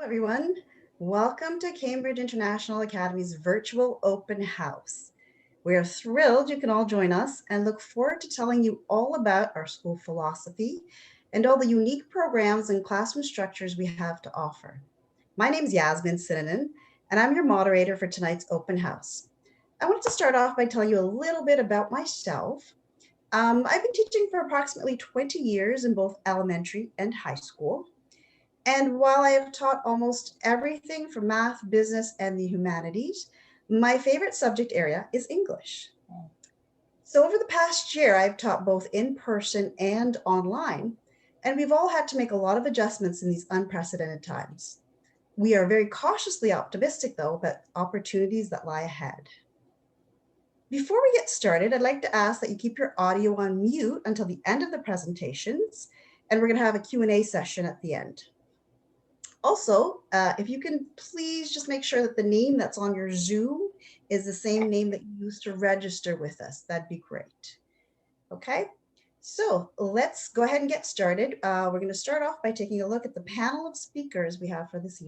everyone. Welcome to Cambridge International Academy's virtual open house. We are thrilled you can all join us and look forward to telling you all about our school philosophy and all the unique programs and classroom structures we have to offer. My name is Yasmin Sinanen, and I'm your moderator for tonight's open house. I wanted to start off by telling you a little bit about myself. I've been teaching for approximately 20 years in both elementary and high school. And while I have taught almost everything from math, business, and the humanities, my favorite subject area is English. So, over the past year, I've taught both in person and online, and we've all had to make a lot of adjustments in these unprecedented times. We are very cautiously optimistic, though, about opportunities that lie ahead. Before we get started, I'd like to ask that you keep your audio on mute until the end of the presentations, and we're going to have a Q&A session at the end. Also, if you can please just make sure that the name that's on your Zoom is the same name that you used to register with us. That'd be great. Okay, so let's go ahead and get started. We're going to start off by taking a look at the panel of speakers we have for this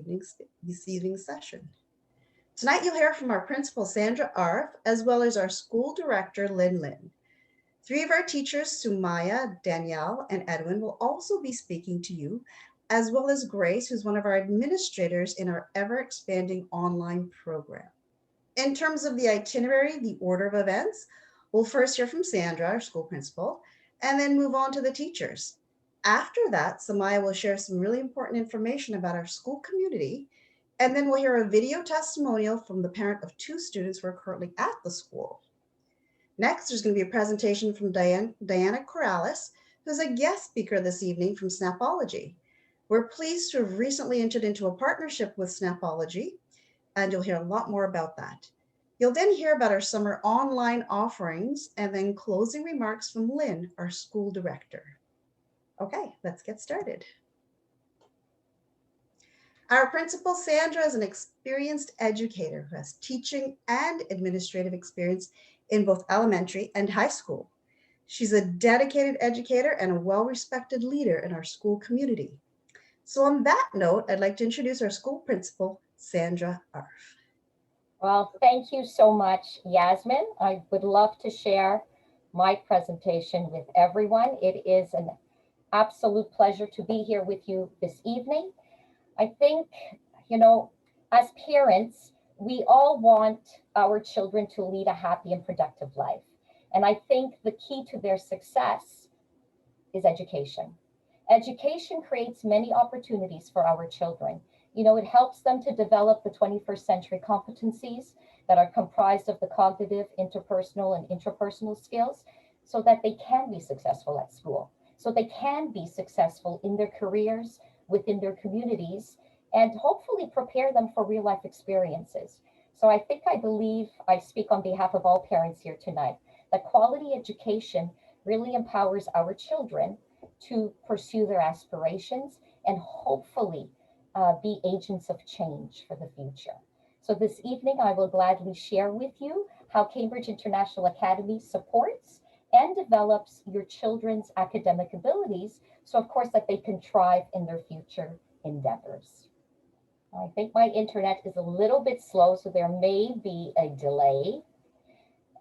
evening's session. Tonight, you'll hear from our principal, Sandra Arf, as well as our school director, Lynn Lin. Three of our teachers, Sumaya, Danielle, and Edwin, will also be speaking to you, as well as Grace, who's one of our administrators in our ever-expanding online program. In terms of the itinerary, the order of events, we'll first hear from Sandra, our school principal, and then move on to the teachers. After that, Samaya will share some really important information about our school community, and then we'll hear a video testimonial from the parent of two students who are currently at the school. Next, there's going to be a presentation from Diana Corrales, who's a guest speaker this evening from Snapology. We're pleased to have recently entered into a partnership with Snapology, and you'll hear a lot more about that. You'll then hear about our summer online offerings and then closing remarks from Lynn, our school director. Okay, let's get started. Our principal, Sandra, is an experienced educator who has teaching and administrative experience in both elementary and high school. She's a dedicated educator and a well-respected leader in our school community. So on that note, I'd like to introduce our school principal, Sandra Arf. Well, thank you so much, Yasmin. I would love to share my presentation with everyone. It is an absolute pleasure to be here with you this evening. I think, as parents, we all want our children to lead a happy and productive life. And I think the key to their success is education. Education creates many opportunities for our children. It helps them to develop the 21st century competencies that are comprised of the cognitive, interpersonal, and intrapersonal skills so that they can be successful at school, so they can be successful in their careers, within their communities, and hopefully prepare them for real life experiences. So I believe I speak on behalf of all parents here tonight, that quality education really empowers our children to pursue their aspirations and hopefully be agents of change for the future. So this evening, I will gladly share with you how Cambridge International Academy supports and develops your children's academic abilities, so of course that they can thrive in their future endeavors. I think my internet is a little bit slow, so there may be a delay.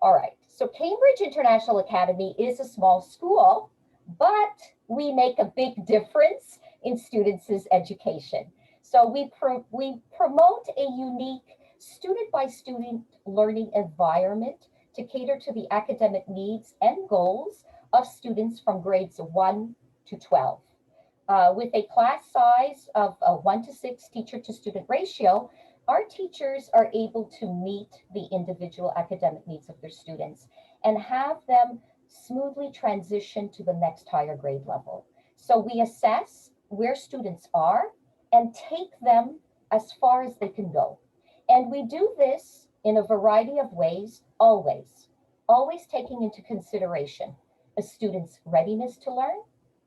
All right, so Cambridge International Academy is a small school, but we make a big difference in students' education. So we promote a unique student-by-student learning environment to cater to the academic needs and goals of students from grades 1 to 12. With a class size of a 1-to-6 teacher-to-student ratio, our teachers are able to meet the individual academic needs of their students and have them smoothly transition to the next higher grade level. So we assess where students are and take them as far as they can go. And we do this in a variety of ways, always taking into consideration a student's readiness to learn,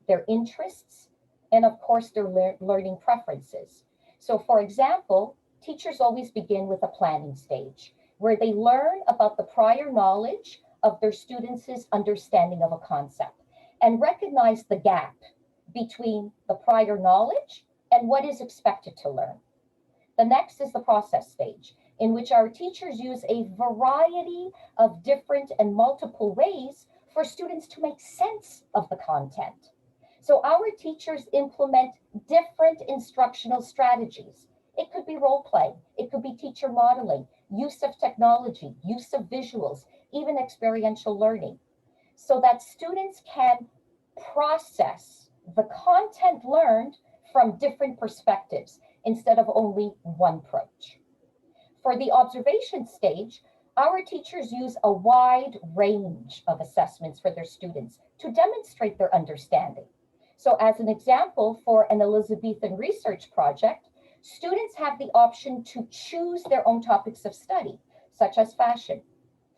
their interests, and of course their learning preferences. So for example, teachers always begin with a planning stage where they learn about the prior knowledge of their students' understanding of a concept and recognize the gap between the prior knowledge and what is expected to learn. The next is the process stage, in which our teachers use a variety of different and multiple ways for students to make sense of the content. So our teachers implement different instructional strategies. It could be role play, it could be teacher modeling, use of technology, use of visuals, even experiential learning, so that students can process the content learned from different perspectives instead of only one approach. For the observation stage, our teachers use a wide range of assessments for their students to demonstrate their understanding. So as an example, for an Elizabethan research project, students have the option to choose their own topics of study, such as fashion,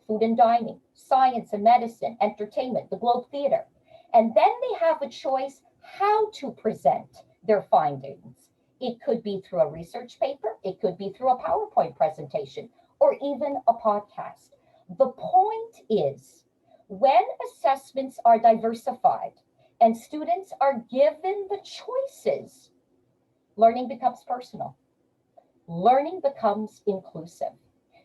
food and dining, science and medicine, entertainment, the Globe Theater. And then they have a choice how to present their findings. It could be through a research paper, it could be through a PowerPoint presentation, or even a podcast. The point is, when assessments are diversified and students are given the choices, learning becomes personal. Learning becomes inclusive.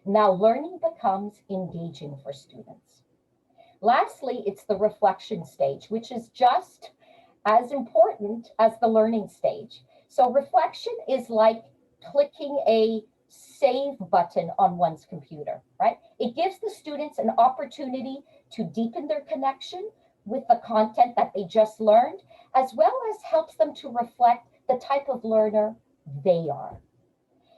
Now, learning becomes engaging for students. Lastly, it's the reflection stage, which is just as important as the learning stage. So reflection is like clicking a save button on one's computer, right? It gives the students an opportunity to deepen their connection with the content that they just learned, as well as helps them to reflect the type of learner they are.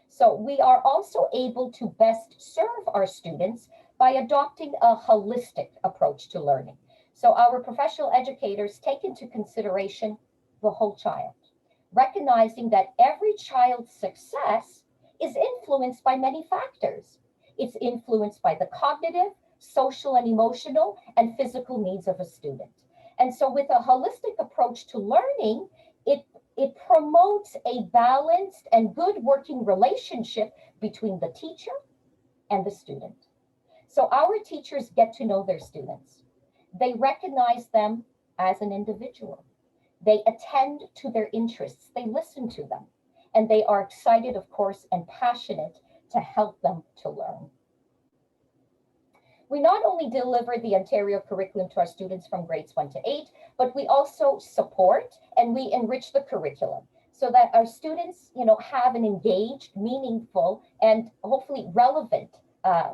So we are also able to best serve our students by adopting a holistic approach to learning. So our professional educators take into consideration the whole child, recognizing that every child's success is influenced by many factors. It's influenced by the cognitive, social and emotional, and physical needs of a student. And so with a holistic approach to learning, it promotes a balanced and good working relationship between the teacher and the student. So our teachers get to know their students. They recognize them as an individual. They attend to their interests. They listen to them. And they are excited, of course, and passionate to help them to learn. We not only deliver the Ontario curriculum to our students from grades 1 to 8, but we also support and we enrich the curriculum so that our students, have an engaged, meaningful, and hopefully relevant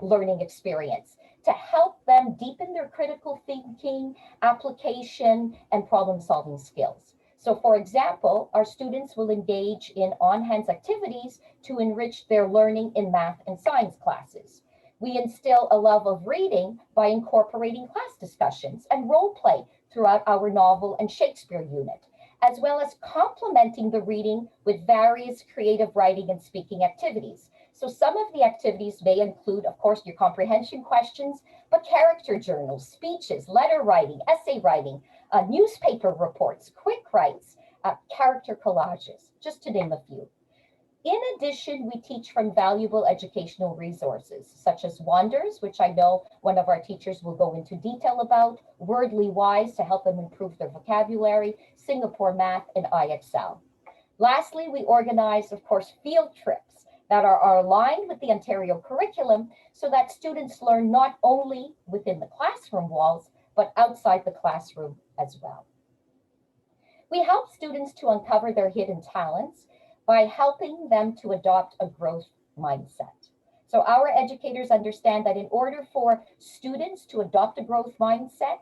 learning experience to help them deepen their critical thinking, application, and problem-solving skills. So for example, our students will engage in on-hands activities to enrich their learning in math and science classes. We instill a love of reading by incorporating class discussions and role play throughout our novel and Shakespeare unit, as well as complementing the reading with various creative writing and speaking activities. So some of the activities may include, of course, your comprehension questions, but character journals, speeches, letter writing, essay writing, newspaper reports, quick writes, character collages, just to name a few. In addition, we teach from valuable educational resources, such as Wonders, which I know one of our teachers will go into detail about, Wordly Wise to help them improve their vocabulary, Singapore Math, and iExcel. Lastly, we organize, of course, field trips that are aligned with the Ontario curriculum so that students learn not only within the classroom walls, but outside the classroom as well. We help students to uncover their hidden talents by helping them to adopt a growth mindset. So our educators understand that in order for students to adopt a growth mindset,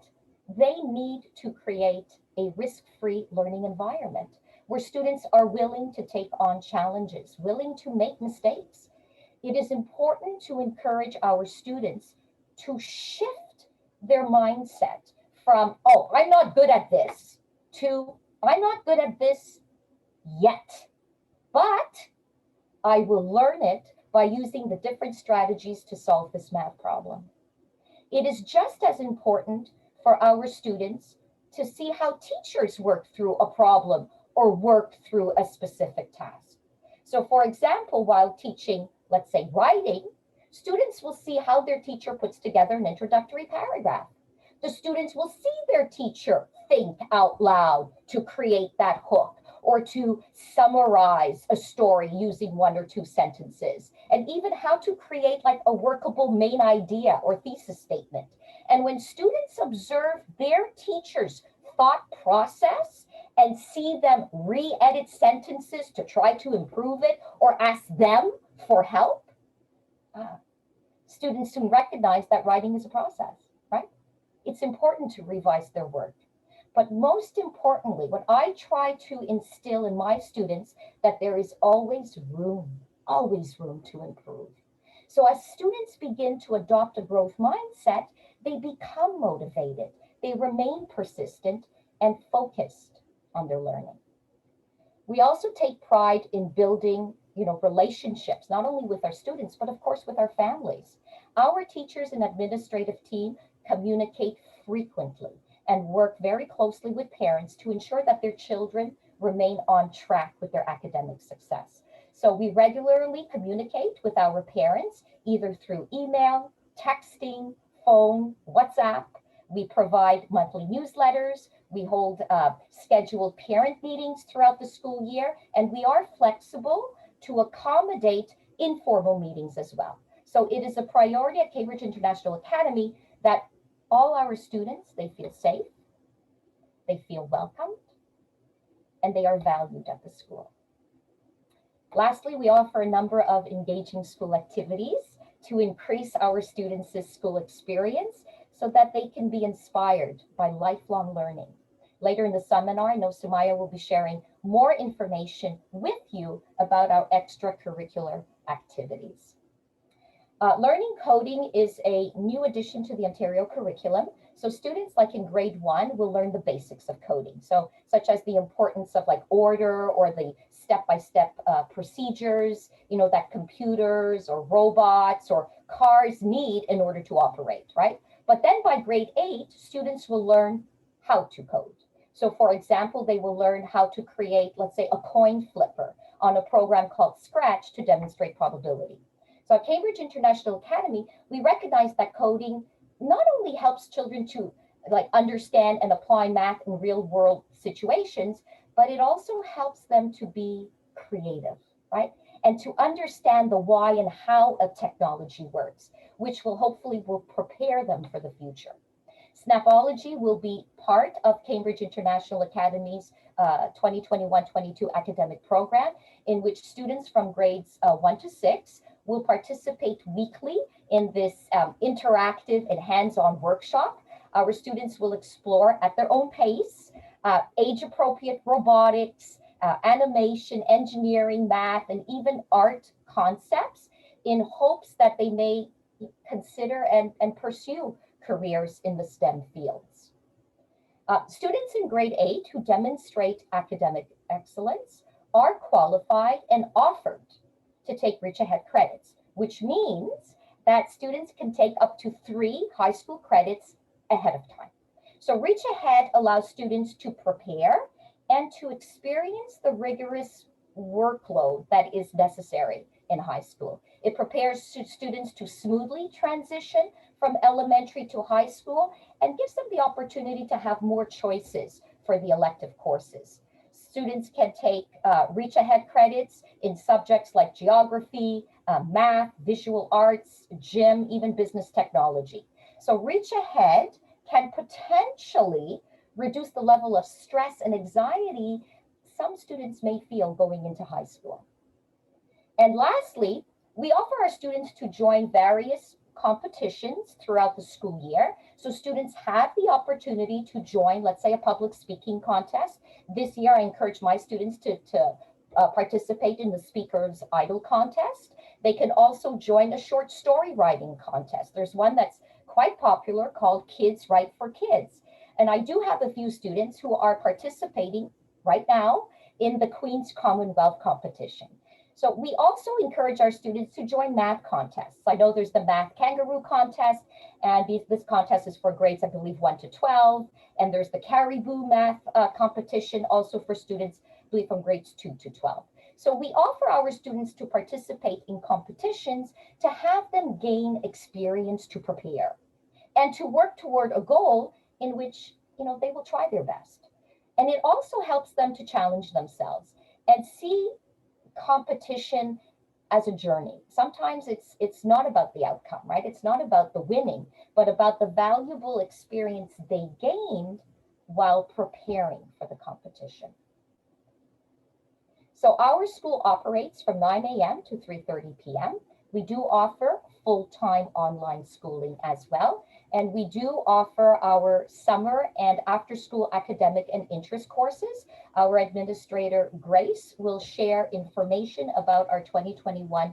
they need to create a risk-free learning environment where students are willing to take on challenges, willing to make mistakes. It is important to encourage our students to shift their mindset from, oh, I'm not good at this, to I'm not good at this yet, but I will learn it by using the different strategies to solve this math problem. It is just as important for our students to see how teachers work through a problem or work through a specific task. So for example, while teaching, let's say writing, students will see how their teacher puts together an introductory paragraph. The students will see their teacher think out loud to create that hook, or to summarize a story using 1 or 2 sentences, and even how to create like a workable main idea or thesis statement. And when students observe their teacher's thought process and see them re-edit sentences to try to improve it or ask them for help, students soon recognize that writing is a process, right? It's important to revise their work. But most importantly, what I try to instill in my students, that there is always room to improve. So as students begin to adopt a growth mindset, they become motivated, they remain persistent and focused on their learning. We also take pride in building, relationships, not only with our students, but of course with our families. Our teachers and administrative team communicate frequently and work very closely with parents to ensure that their children remain on track with their academic success. So we regularly communicate with our parents, either through email, texting, phone, WhatsApp. We provide monthly newsletters. We hold scheduled parent meetings throughout the school year, and we are flexible to accommodate informal meetings as well. So it is a priority at Cambridge International Academy that all our students, they feel safe, they feel welcomed, and they are valued at the school. Lastly, we offer a number of engaging school activities to increase our students' school experience so that they can be inspired by lifelong learning. Later in the seminar, I know Sumaya will be sharing more information with you about our extracurricular activities. Learning coding is a new addition to the Ontario curriculum. So students like in grade 1 will learn the basics of coding. So such as the importance of like order or the step-by-step procedures, that computers or robots or cars need in order to operate, right? But then by grade 8, students will learn how to code. So for example, they will learn how to create, let's say, a coin flipper on a program called Scratch to demonstrate probability. So at Cambridge International Academy, we recognize that coding not only helps children to understand and apply math in real world situations, but it also helps them to be creative, right? And to understand the why and how a technology works, which will prepare them for the future. Snapology will be part of Cambridge International Academy's 2021-22 academic program, in which students from grades 1 to 6 will participate weekly in this interactive and hands-on workshop. Our students will explore at their own pace age-appropriate robotics, animation, engineering, math, and even art concepts in hopes that they may consider and pursue careers in the STEM fields. Students in grade 8 who demonstrate academic excellence are qualified and offered to take Reach Ahead credits, which means that students can take up to 3 high school credits ahead of time. So Reach Ahead allows students to prepare and to experience the rigorous workload that is necessary in high school. It prepares students to smoothly transition from elementary to high school and gives them the opportunity to have more choices for the elective courses. Students can take Reach Ahead credits in subjects like geography, math, visual arts, gym, even business technology. So Reach Ahead can potentially reduce the level of stress and anxiety some students may feel going into high school. And lastly, we offer our students to join various competitions throughout the school year. So students have the opportunity to join, let's say, a public speaking contest. This year, I encourage my students to participate in the Speaker's Idol contest. They can also join a short story writing contest. There's one that's quite popular called Kids Write for Kids. And I do have a few students who are participating right now in the Queen's Commonwealth competition. So we also encourage our students to join math contests. I know there's the Math Kangaroo contest, and this contest is for grades, I believe, 1 to 12. And there's the Caribou Math competition, also for students, I believe, from grades 2 to 12. So we offer our students to participate in competitions to have them gain experience to prepare and to work toward a goal in which, they will try their best. And it also helps them to challenge themselves and see competition as a journey. Sometimes it's not about the outcome, right? It's not about the winning, but about the valuable experience they gained while preparing for the competition. So our school operates from 9 a.m. to 3:30 p.m. We do offer full-time online schooling as well. And we do offer our summer and after-school academic and interest courses. Our administrator, Grace, will share information about our 2021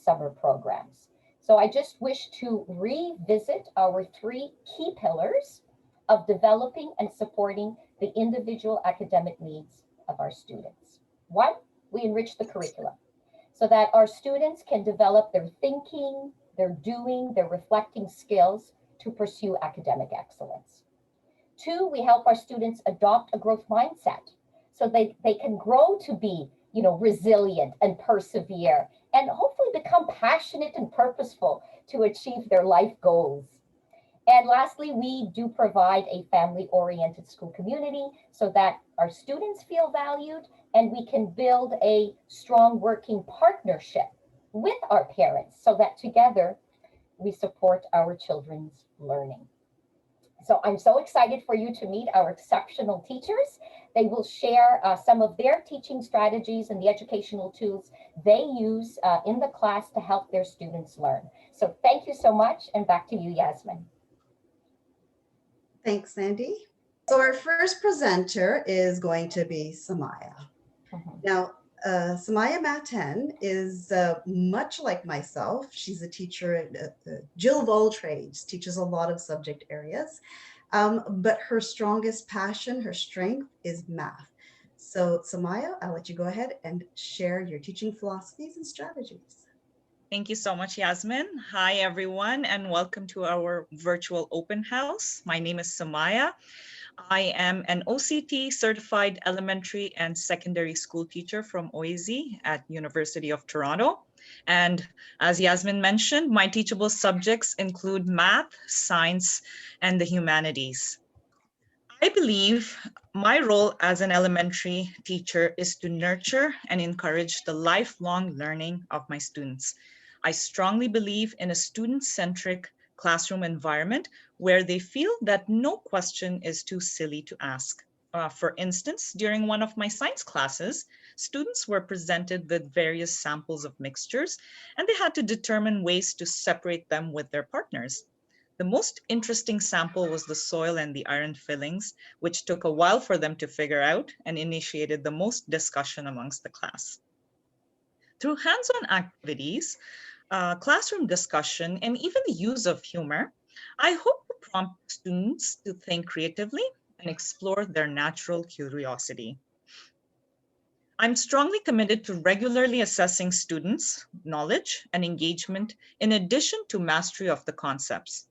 summer programs. So I just wish to revisit our three key pillars of developing and supporting the individual academic needs of our students. One, we enrich the curriculum so that our students can develop their thinking, their doing, their reflecting skills to pursue academic excellence. Two, we help our students adopt a growth mindset so they can grow to be, resilient and persevere and hopefully become passionate and purposeful to achieve their life goals. And lastly, we do provide a family-oriented school community so that our students feel valued and we can build a strong working partnership with our parents so that together we support our children's learning. So I'm so excited for you to meet our exceptional teachers. They will share some of their teaching strategies and the educational tools they use in the class to help their students learn. So thank you so much, and back to you, Yasmin. Thanks, Sandy. So our first presenter is going to be Samaya. Now, Samaya Maten is much like myself. She's a teacher at Jill of all trades, teaches a lot of subject areas, but her strongest passion, her strength is math. So Samaya, I'll let you go ahead and share your teaching philosophies and strategies. Thank you so much, Yasmin. Hi, everyone, and welcome to our virtual open house. My name is Samaya. I am an OCT certified elementary and secondary school teacher from OAZ at University of Toronto. And as Yasmin mentioned, my teachable subjects include math, science, and the humanities. I believe my role as an elementary teacher is to nurture and encourage the lifelong learning of my students. I strongly believe in a student-centric classroom environment where they feel that no question is too silly to ask. For instance, during one of my science classes, students were presented with various samples of mixtures, and they had to determine ways to separate them with their partners. The most interesting sample was the soil and the iron fillings, which took a while for them to figure out and initiated the most discussion amongst the class. Through hands-on activities, classroom discussion, and even the use of humor, I hope to prompt students to think creatively and explore their natural curiosity. I'm strongly committed to regularly assessing students' knowledge and engagement in addition to mastery of the concepts.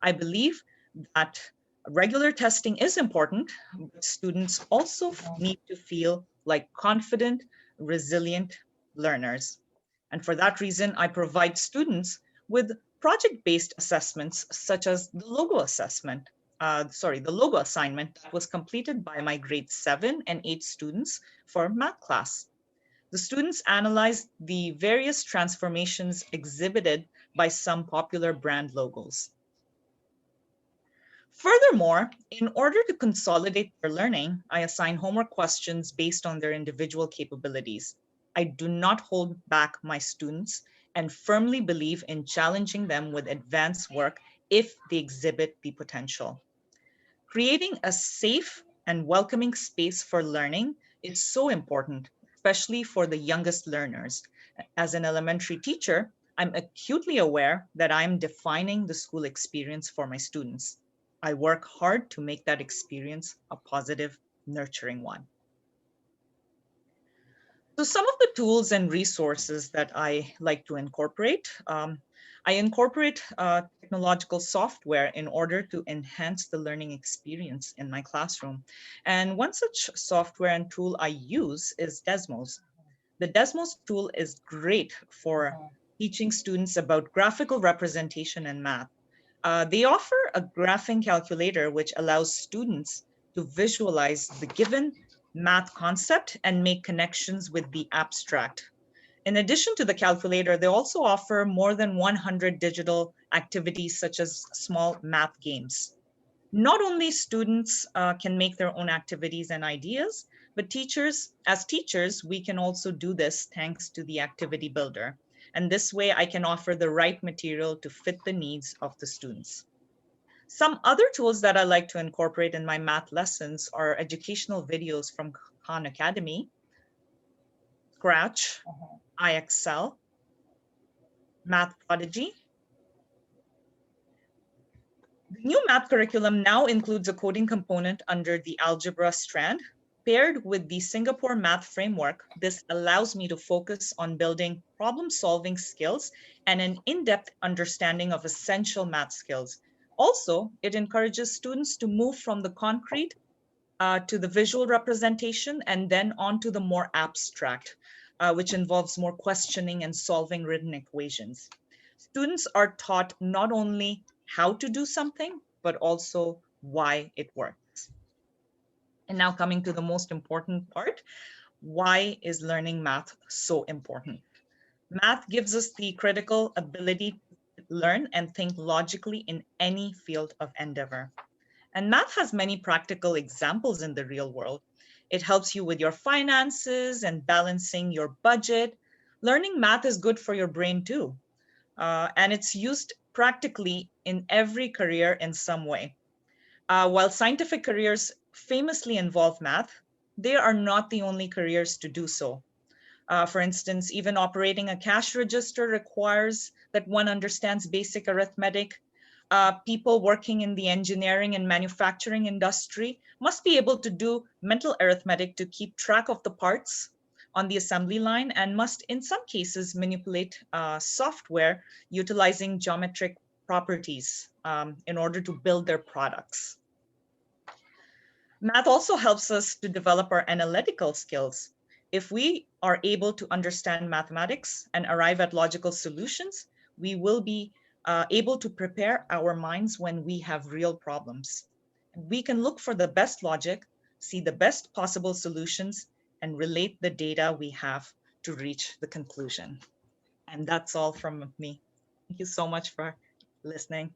I believe that regular testing is important, but students also need to feel like confident, resilient learners. And for that reason, I provide students with project-based assessments such as the logo assessment, the logo assignment that was completed by my grade 7 and 8 students for math class. The students analyzed the various transformations exhibited by some popular brand logos. Furthermore, in order to consolidate their learning, I assign homework questions based on their individual capabilities. I do not hold back my students and firmly believe in challenging them with advanced work if they exhibit the potential. Creating a safe and welcoming space for learning is so important, especially for the youngest learners. As an elementary teacher, I'm acutely aware that I'm defining the school experience for my students. I work hard to make that experience a positive, nurturing one. So some of the tools and resources that I like to incorporate, I incorporate technological software in order to enhance the learning experience in my classroom. And one such software and tool I use is Desmos. The Desmos tool is great for teaching students about graphical representation and math. They offer a graphing calculator which allows students to visualize the given math concept and make connections with the abstract. In addition to the calculator, they also offer more than 100 digital activities such as small math games. Not only students can make their own activities and ideas, but as teachers, we can also do this thanks to the activity builder. And this way I can offer the right material to fit the needs of the students. Some other tools that I like to incorporate in my math lessons are educational videos from Khan Academy, Scratch, iExcel, Math Prodigy. The new math curriculum now includes a coding component under the algebra strand. Paired with the Singapore math framework, this allows me to focus on building problem-solving skills and an in-depth understanding of essential math skills. Also, it encourages students to move from the concrete to the visual representation and then on to the more abstract, which involves more questioning and solving written equations. Students are taught not only how to do something, but also why it works. And now coming to the most important part, why is learning math so important? Math gives us the critical ability to learn and think logically in any field of endeavor. And math has many practical examples in the real world. It helps you with your finances and balancing your budget. Learning math is good for your brain too. And it's used practically in every career in some way. While scientific careers famously involve math, they are not the only careers to do so. For instance, even operating a cash register requires that one understands basic arithmetic. People working in the engineering and manufacturing industry must be able to do mental arithmetic to keep track of the parts on the assembly line and must, in some cases, manipulate software utilizing geometric properties in order to build their products. Math also helps us to develop our analytical skills. If we are able to understand mathematics and arrive at logical solutions, we will be able to prepare our minds when we have real problems. We can look for the best logic, see the best possible solutions, and relate the data we have to reach the conclusion. And that's all from me. Thank you so much for listening.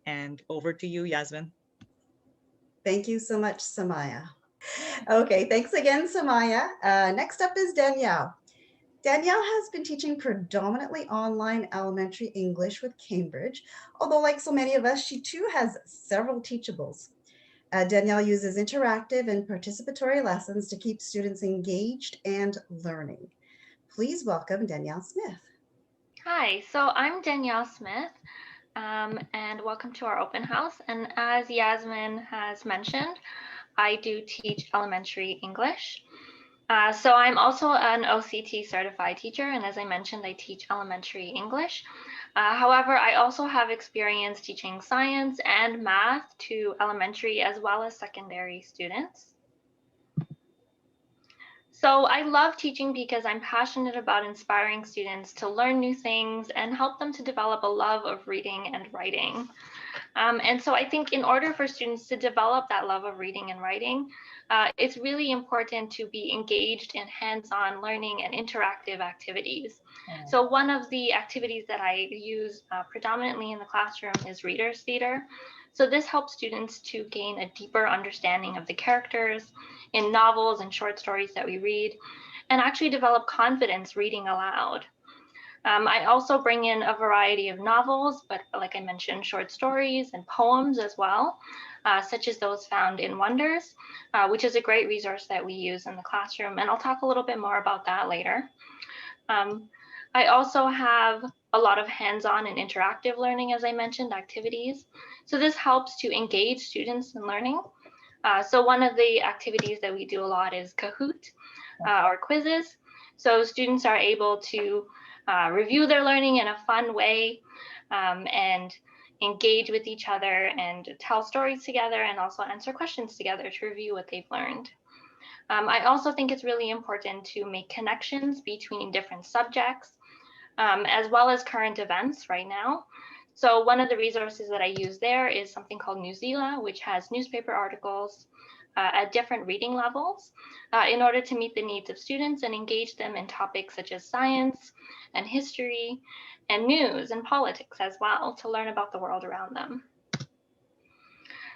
And over to you, Yasmin. Thank you so much, Samaya. Okay, thanks again, Samaya. Next up is Danielle. Danielle has been teaching predominantly online elementary English with Cambridge, although like so many of us, she too has several teachables. Danielle uses interactive and participatory lessons to keep students engaged and learning. Please welcome Danielle Smith. Hi, so I'm Danielle Smith, and welcome to our open house. And as Yasmin has mentioned, I do teach elementary English. So I'm also an OCT certified teacher, and as I mentioned, I teach elementary English. However, I also have experience teaching science and math to elementary as well as secondary students. So I love teaching because I'm passionate about inspiring students to learn new things and help them to develop a love of reading and writing. And so I think in order for students to develop that love of reading and writing, it's really important to be engaged in hands-on learning and interactive activities. So one of the activities that I use predominantly in the classroom is Reader's Theater. So this helps students to gain a deeper understanding of the characters in novels and short stories that we read, and actually develop confidence reading aloud. I also bring in a variety of novels, but like I mentioned, short stories and poems as well, such as those found in Wonders, which is a great resource that we use in the classroom. And I'll talk a little bit more about that later. I also have a lot of hands-on and interactive learning, as I mentioned, activities. So this helps to engage students in learning. So one of the activities that we do a lot is Kahoot or quizzes. So students are able to review their learning in a fun way and engage with each other and tell stories together and also answer questions together to review what they've learned. I also think it's really important to make connections between different subjects as well as current events right now. So one of the resources that I use there is something called Newsela, which has newspaper articles at different reading levels in order to meet the needs of students and engage them in topics such as science and history and news and politics as well, to learn about the world around them.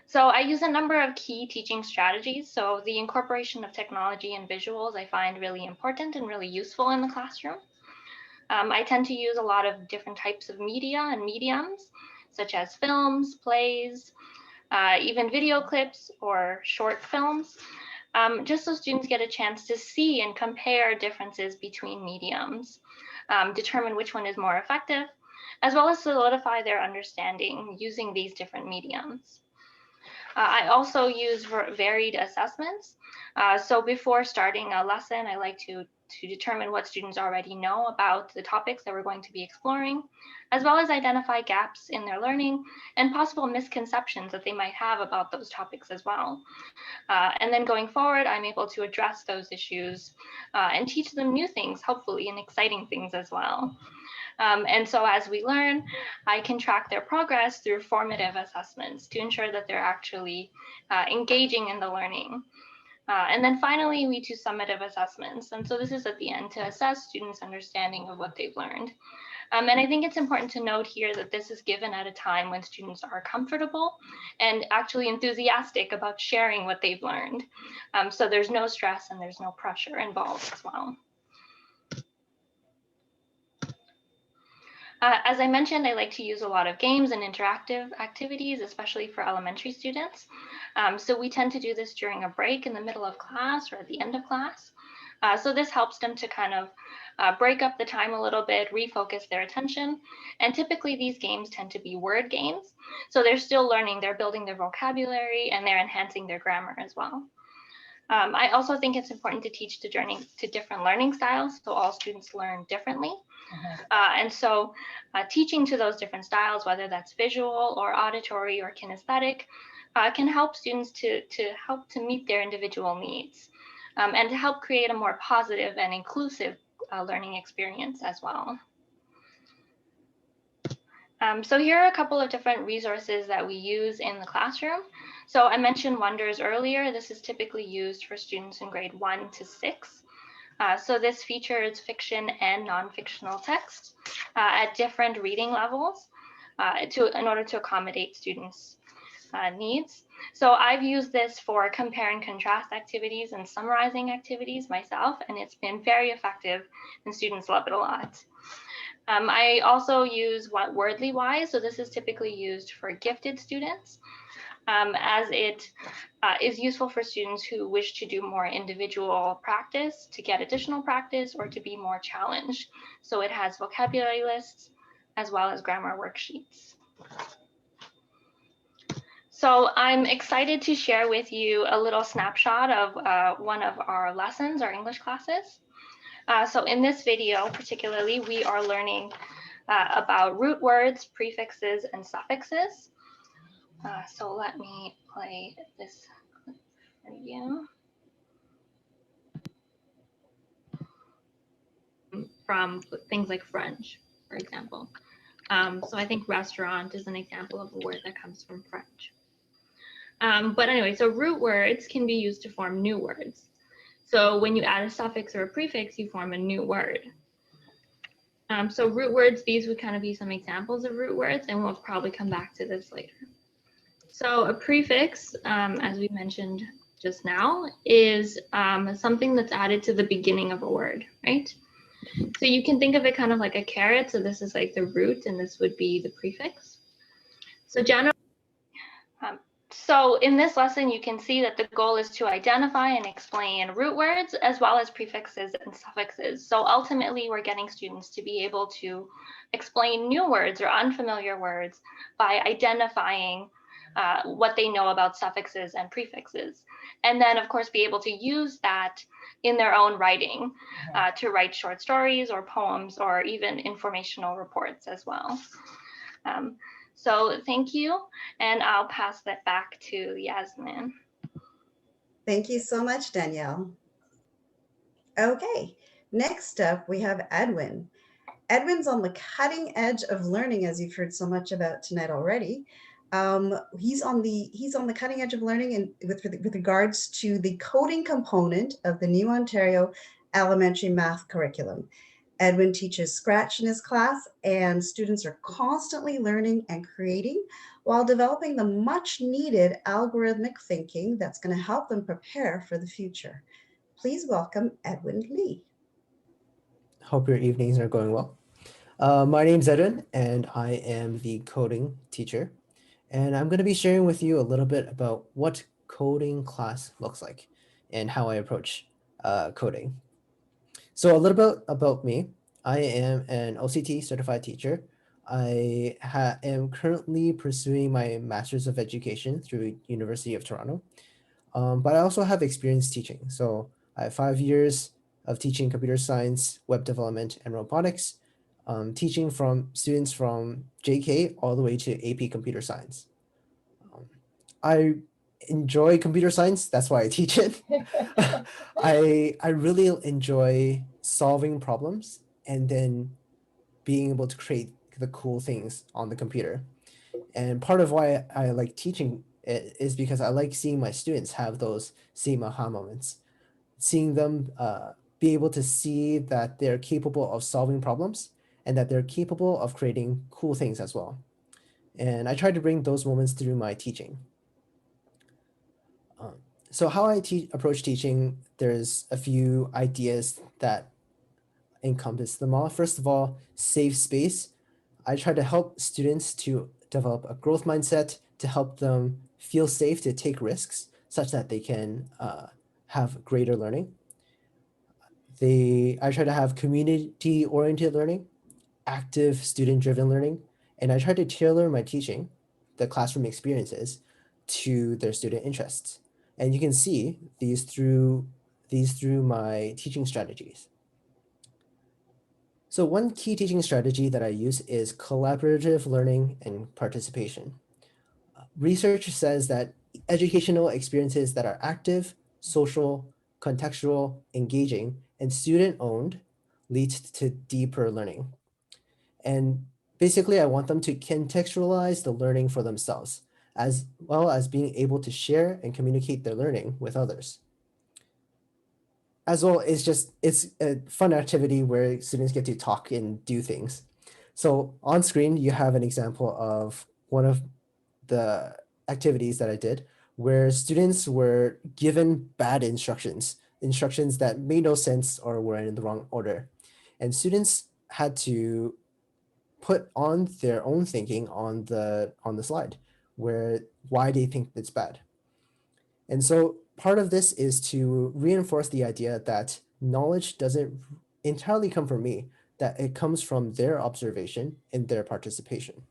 So I use a number of key teaching strategies. So the incorporation of technology and visuals I find really important and really useful in the classroom. I tend to use a lot of different types of media and mediums, such as films, plays, even video clips or short films, just so students get a chance to see and compare differences between mediums, determine which one is more effective, as well as solidify their understanding using these different mediums. I also use varied assessments. So before starting a lesson, I like to determine what students already know about the topics that we're going to be exploring, as well as identify gaps in their learning and possible misconceptions that they might have about those topics as well. And then going forward, I'm able to address those issues and teach them new things, hopefully, and exciting things as well. And so as we learn, I can track their progress through formative assessments to ensure that they're actually engaging in the learning. And then finally, we do summative assessments. And so this is at the end to assess students' understanding of what they've learned. And I think it's important to note here that this is given at a time when students are comfortable and actually enthusiastic about sharing what they've learned. So there's no stress and there's no pressure involved as well. As I mentioned, I like to use a lot of games and interactive activities, especially for elementary students. So we tend to do this during a break in the middle of class or at the end of class. So this helps them to kind of break up the time a little bit, refocus their attention. And typically these games tend to be word games. So they're still learning, they're building their vocabulary, and they're enhancing their grammar as well. I also think it's important to teach to different learning styles, so all students learn differently. And so teaching to those different styles, whether that's visual or auditory or kinesthetic, can help students to help to meet their individual needs and to help create a more positive and inclusive learning experience as well. So here are a couple of different resources that we use in the classroom. So I mentioned Wonders earlier. This is typically used for students in grade 1 to 6. So this features fiction and non-fictional text at different reading levels in order to accommodate students' needs. So I've used this for compare and contrast activities and summarizing activities myself, and it's been very effective and students love it a lot. I also use Wordly Wise. So this is typically used for gifted students, as it is useful for students who wish to do more individual practice, to get additional practice, or to be more challenged. So it has vocabulary lists as well as grammar worksheets. So I'm excited to share with you a little snapshot of one of our lessons, our English classes. So in this video, particularly, we are learning about root words, prefixes, and suffixes. So let me play this clip for you. From things like French, for example. So I think restaurant is an example of a word that comes from French. But anyway, so root words can be used to form new words. So when you add a suffix or a prefix, you form a new word. So root words, these would kind of be some examples of root words, and we'll probably come back to this later. So a prefix, as we mentioned just now, is something that's added to the beginning of a word, right? So you can think of it kind of like a carrot. So this is like the root, and this would be the prefix. So generally, so in this lesson, you can see that the goal is to identify and explain root words as well as prefixes and suffixes. So ultimately, we're getting students to be able to explain new words or unfamiliar words by identifying what they know about suffixes and prefixes. And then, of course, be able to use that in their own writing to write short stories or poems or even informational reports as well. So thank you, and I'll pass that back to Yasmin. Thank you so much, Danielle. Okay, next up we have Edwin. Edwin's on the cutting edge of learning, as you've heard so much about tonight already. He's on the cutting edge of learning with regards to the coding component of the new Ontario elementary math curriculum. Edwin teaches Scratch in his class, and students are constantly learning and creating while developing the much needed algorithmic thinking that's going to help them prepare for the future. Please welcome Edwin Lee. Hope your evenings are going well. My name's Edwin, and I am the coding teacher. And I'm going to be sharing with you a little bit about what coding class looks like and how I approach coding. So a little bit about me. I am an OCT certified teacher. I am currently pursuing my Master's of Education through University of Toronto. But I also have experience teaching. So I have 5 years of teaching computer science, web development, and robotics, teaching from students from JK all the way to AP computer science. I enjoy computer science. That's why I teach it. I really enjoy solving problems and then being able to create the cool things on the computer. And part of why I like teaching it is because I like seeing my students have those same aha moments, seeing them be able to see that they're capable of solving problems and that they're capable of creating cool things as well. And I try to bring those moments through my teaching. So how I approach teaching, there's a few ideas that encompass them all. First of all, safe space. I try to help students to develop a growth mindset to help them feel safe to take risks such that they can have greater learning. I try to have community-oriented learning, active student-driven learning, and I try to tailor my teaching, the classroom experiences, to their student interests. And you can see these through my teaching strategies. So one key teaching strategy that I use is collaborative learning and participation. Research says that educational experiences that are active, social, contextual, engaging, and student-owned lead to deeper learning. And basically, I want them to contextualize the learning for themselves, as well as being able to share and communicate their learning with others. As well, it's a fun activity where students get to talk and do things. So on screen, you have an example of one of the activities that I did where students were given bad instructions that made no sense or were in the wrong order. And students had to put on their own thinking on the slide why they think it's bad. And so part of this is to reinforce the idea that knowledge doesn't entirely come from me, that it comes from their observation and their participation.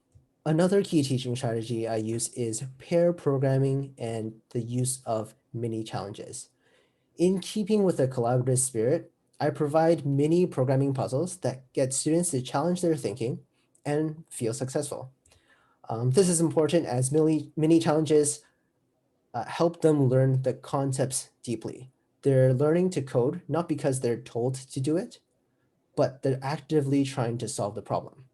Another key teaching strategy I use is pair programming and the use of mini challenges. In keeping with the collaborative spirit, I provide mini programming puzzles that get students to challenge their thinking and feel successful. This is important as mini challenges help them learn the concepts deeply. They're learning to code not because they're told to do it, but they're actively trying to solve the problem.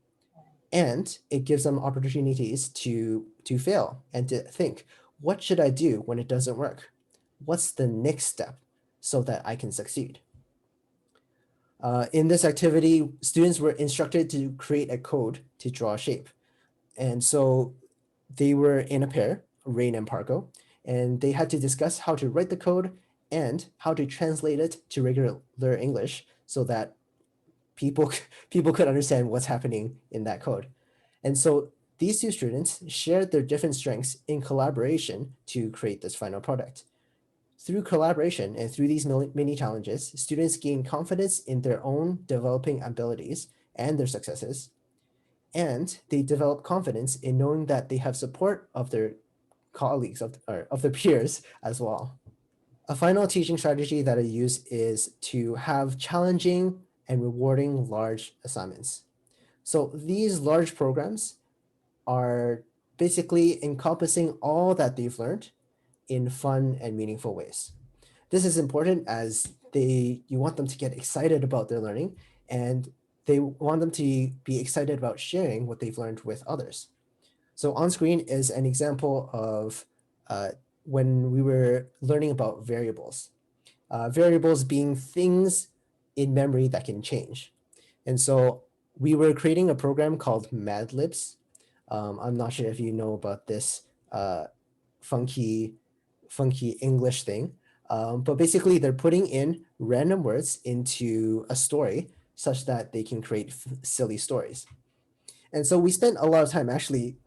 And it gives them opportunities to fail and to think, what should I do when it doesn't work? What's the next step so that I can succeed? In this activity, students were instructed to create a code to draw a shape. And so they were in a pair, Rain and Pargo, and they had to discuss how to write the code and how to translate it to regular English so that people could understand what's happening in that code. And so these two students shared their different strengths in collaboration to create this final product. Through collaboration and through these mini challenges, students gain confidence in their own developing abilities and their successes, and they develop confidence in knowing that they have support of their colleagues, of their peers as well. A final teaching strategy that I use is to have challenging and rewarding large assignments. So these large programs are basically encompassing all that they've learned in fun and meaningful ways. This is important as you want them to get excited about their learning, and they want them to be excited about sharing what they've learned with others. So on screen is an example of when we were learning about variables. Variables being things in memory that can change. And so we were creating a program called Mad Libs. I'm not sure if you know about this funky English thing, but basically they're putting in random words into a story such that they can create silly stories. And so we spent a lot of time actually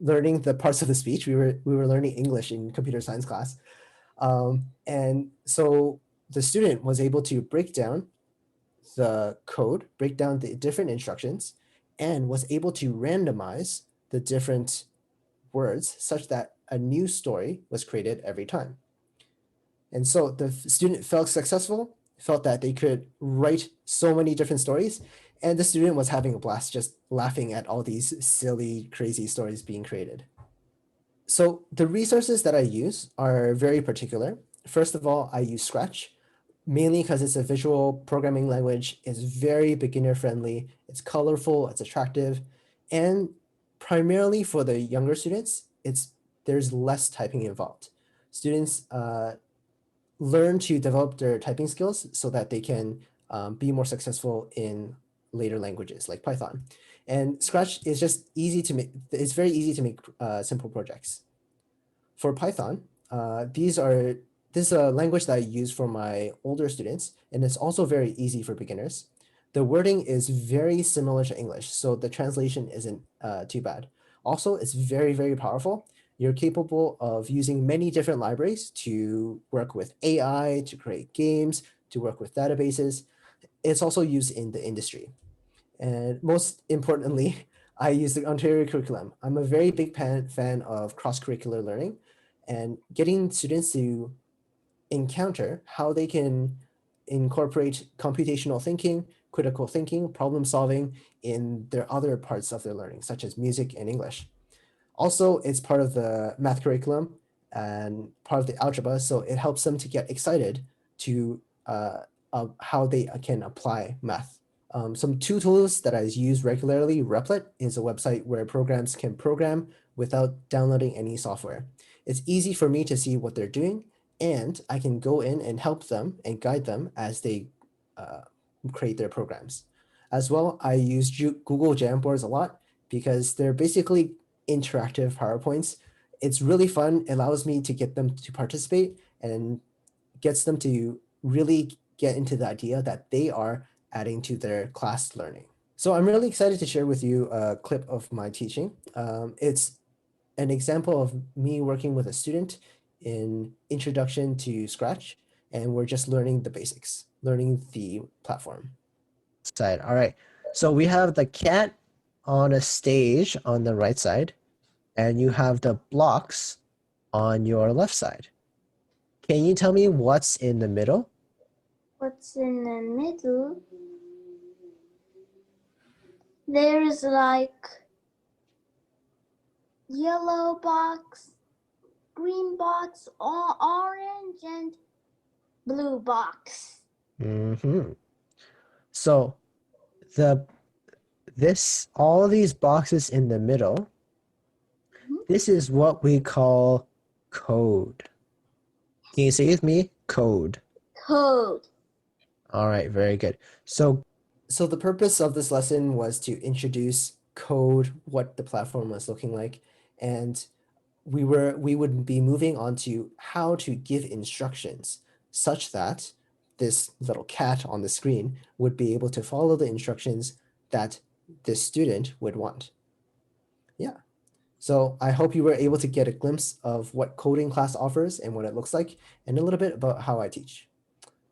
learning the parts of the speech. We were learning English in computer science class, and so the student was able to break down the code, break down the different instructions, and was able to randomize the different words such that a new story was created every time. And so the student felt successful, felt that they could write so many different stories, and the student was having a blast just laughing at all these silly, crazy stories being created. So the resources that I use are very particular. First of all, I use Scratch, mainly because it's a visual programming language. It's very beginner friendly, it's colorful, it's attractive, and primarily for the younger students, there's less typing involved. Students learn to develop their typing skills so that they can be more successful in later languages like Python. And Scratch is just easy to make. It's very easy to make simple projects. For Python, this is a language that I use for my older students, and it's also very easy for beginners. The wording is very similar to English, so the translation isn't too bad. Also, it's very, very powerful. You're capable of using many different libraries to work with AI, to create games, to work with databases. It's also used in the industry. And most importantly, I use the Ontario curriculum. I'm a very big fan of cross-curricular learning and getting students to encounter how they can incorporate computational thinking, critical thinking, problem solving in their other parts of their learning, such as music and English. Also, it's part of the math curriculum and part of the algebra, so it helps them to get excited to how they can apply math. Some two tools that I use regularly. Replit is a website where programs can program without downloading any software. It's easy for me to see what they're doing, and I can go in and help them and guide them as they create their programs. As well, I use Google Jamboards a lot because they're basically interactive PowerPoints. It's really fun. It allows me to get them to participate and gets them to really get into the idea that they are adding to their class learning. So I'm really excited to share with you a clip of my teaching. It's an example of me working with a student in Introduction to Scratch, and we're just learning the basics, learning the platform. Side. All right. So we have the cat on a stage on the right side, and you have the blocks on your left side. Can you tell me what's in the middle? What's in the middle? There's like yellow box, green box, orange, and blue box. Mm-hmm. So all these boxes in the middle, this is what we call code. Can you say with me? Code. Code. All right, very good. So the purpose of this lesson was to introduce code, what the platform was looking like, and we would be moving on to how to give instructions such that this little cat on the screen would be able to follow the instructions that this student would want. Yeah. So I hope you were able to get a glimpse of what coding class offers and what it looks like, and a little bit about how I teach.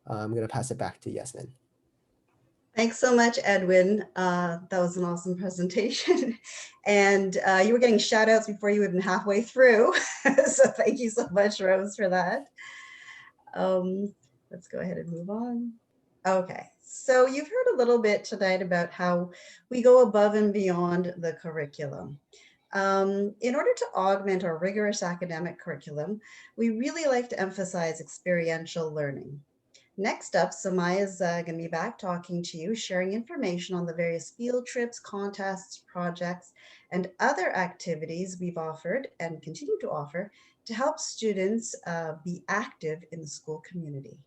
I'm going to pass it back to Yasmin. Thanks so much, Edwin. That was an awesome presentation. And you were getting shout outs before you were even halfway through. So thank you so much, Rose, for that. Let's go ahead and move on. Okay, so you've heard a little bit tonight about how we go above and beyond the curriculum. In order to augment our rigorous academic curriculum, we really like to emphasize experiential learning. Next up, Samaya's going to be back talking to you, sharing information on the various field trips, contests, projects, and other activities we've offered and continue to offer to help students be active in the school community.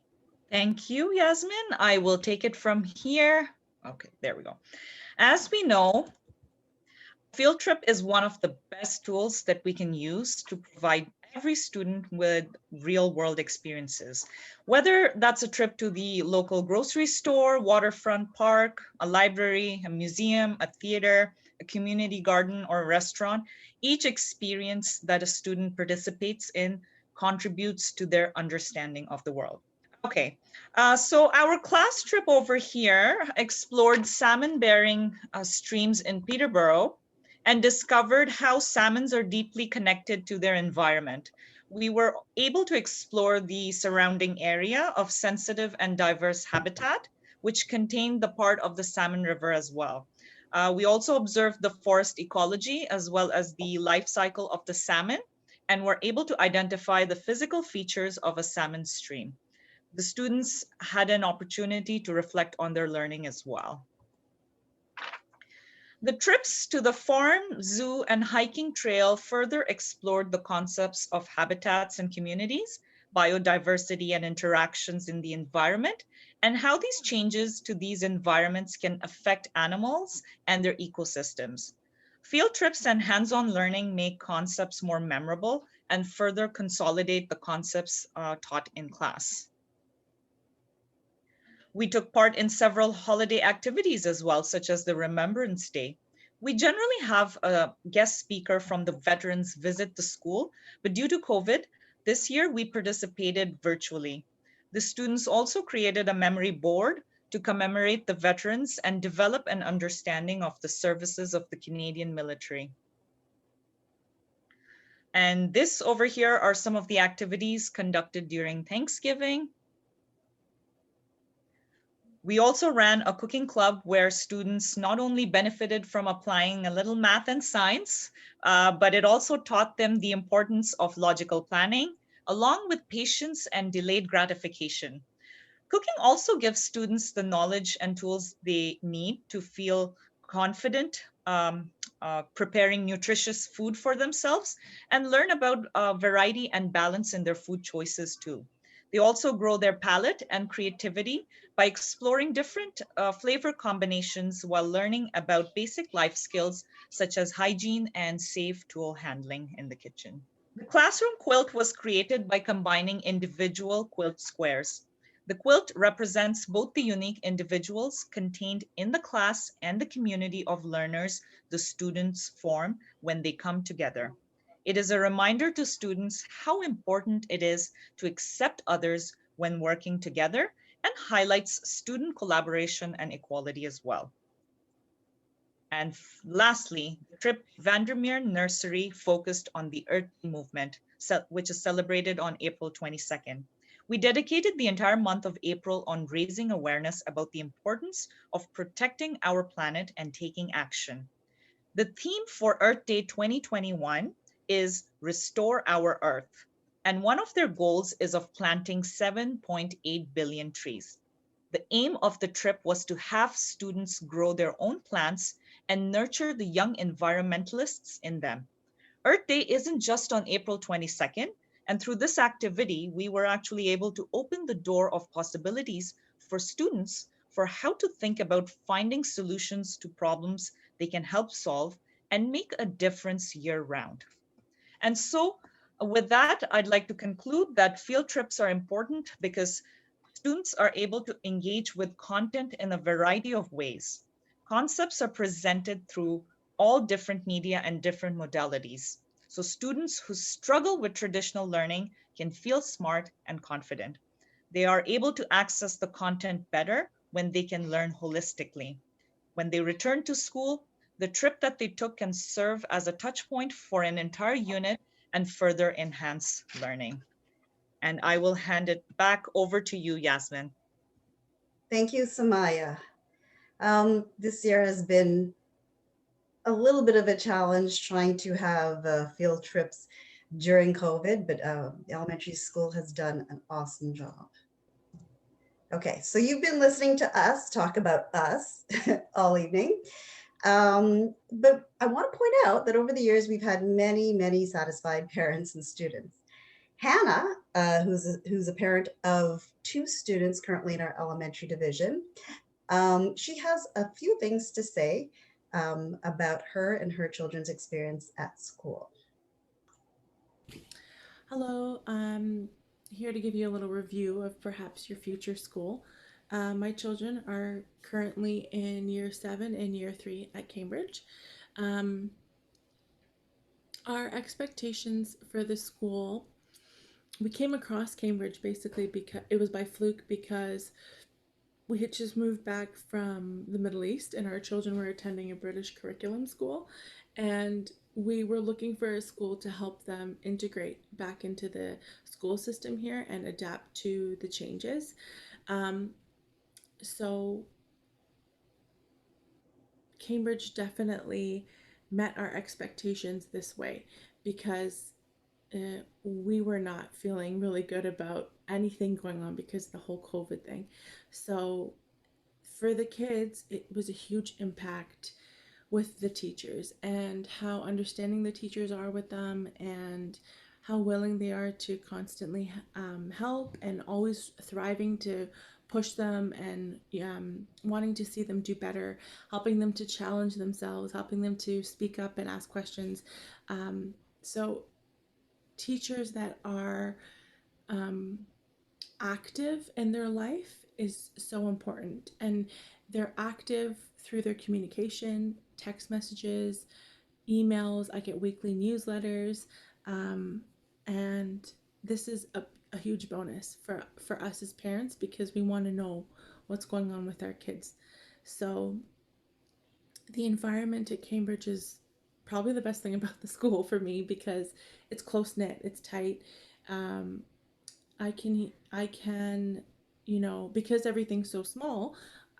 Thank you, Yasmin. I will take it from here. Okay, there we go. As we know, field trip is one of the best tools that we can use to provide every student with real world experiences. Whether that's a trip to the local grocery store, waterfront park, a library, a museum, a theater, a community garden, or a restaurant, each experience that a student participates in contributes to their understanding of the world. Okay, so our class trip over here explored salmon-bearing streams in Peterborough and discovered how salmons are deeply connected to their environment. We were able to explore the surrounding area of sensitive and diverse habitat, which contained the part of the Salmon River as well. We also observed the forest ecology as well as the life cycle of the salmon, and were able to identify the physical features of a salmon stream. The students had an opportunity to reflect on their learning as well. The trips to the farm, zoo, and hiking trail further explored the concepts of habitats and communities, biodiversity and interactions in the environment, and how these changes to these environments can affect animals and their ecosystems. Field trips and hands-on learning make concepts more memorable and further consolidate the concepts taught in class. We took part in several holiday activities as well, such as the Remembrance Day. We generally have a guest speaker from the veterans visit the school, but due to COVID, this year we participated virtually. The students also created a memory board to commemorate the veterans and develop an understanding of the services of the Canadian military. And this over here are some of the activities conducted during Thanksgiving. We also ran a cooking club where students not only benefited from applying a little math and science, but it also taught them the importance of logical planning, along with patience and delayed gratification. Cooking also gives students the knowledge and tools they need to feel confident preparing nutritious food for themselves and learn about variety and balance in their food choices too. They also grow their palate and creativity by exploring different flavor combinations while learning about basic life skills such as hygiene and safe tool handling in the kitchen. The classroom quilt was created by combining individual quilt squares. The quilt represents both the unique individuals contained in the class and the community of learners the students form when they come together. It is a reminder to students how important it is to accept others when working together and highlights student collaboration and equality as well. And lastly, the trip Vandermeer Nursery focused on the Earth Day movement, which is celebrated on April 22nd. We dedicated the entire month of April on raising awareness about the importance of protecting our planet and taking action. The theme for Earth Day 2021 is Restore Our Earth. And one of their goals is of planting 7.8 billion trees. The aim of the trip was to have students grow their own plants and nurture the young environmentalists in them. Earth Day isn't just on April 22nd, and through this activity, we were actually able to open the door of possibilities for students for how to think about finding solutions to problems they can help solve and make a difference year-round. And so with that, I'd like to conclude that field trips are important because students are able to engage with content in a variety of ways. Concepts are presented through all different media and different modalities. So students who struggle with traditional learning can feel smart and confident. They are able to access the content better when they can learn holistically. When they return to school, the trip that they took can serve as a touch point for an entire unit and further enhance learning. And I will hand it back over to you, Yasmin. Thank you, Samaya. This year has been a little bit of a challenge trying to have field trips during COVID, but the elementary school has done an awesome job. Okay, so you've been listening to us talk about us all evening. But I want to point out that over the years, we've had many, many satisfied parents and students. Hannah, who's a parent of 2 students currently in our elementary division, she has a few things to say about her and her children's experience at school. Hello, I'm here to give you a little review of perhaps your future school. My children are currently in year 7 and year 3 at Cambridge. Um, our expectations for the school, we came across Cambridge basically because it was by fluke, because we had just moved back from the Middle East and our children were attending a British curriculum school, and we were looking for a school to help them integrate back into the school system here and adapt to the changes. So Cambridge definitely met our expectations this way, because we were not feeling really good about anything going on because of the whole COVID thing. So for the kids, it was a huge impact with the teachers and how understanding the teachers are with them, and how willing they are to constantly help and always thriving to push them, and wanting to see them do better, helping them to challenge themselves, helping them to speak up and ask questions. So teachers that are active in their life is so important, and they're active through their communication, text messages, emails. I get weekly newsletters, and this is a huge bonus for us as parents, because we want to know what's going on with our kids. So the environment at Cambridge is probably the best thing about the school for me, because it's close knit, it's tight. um, I can, because everything's so small,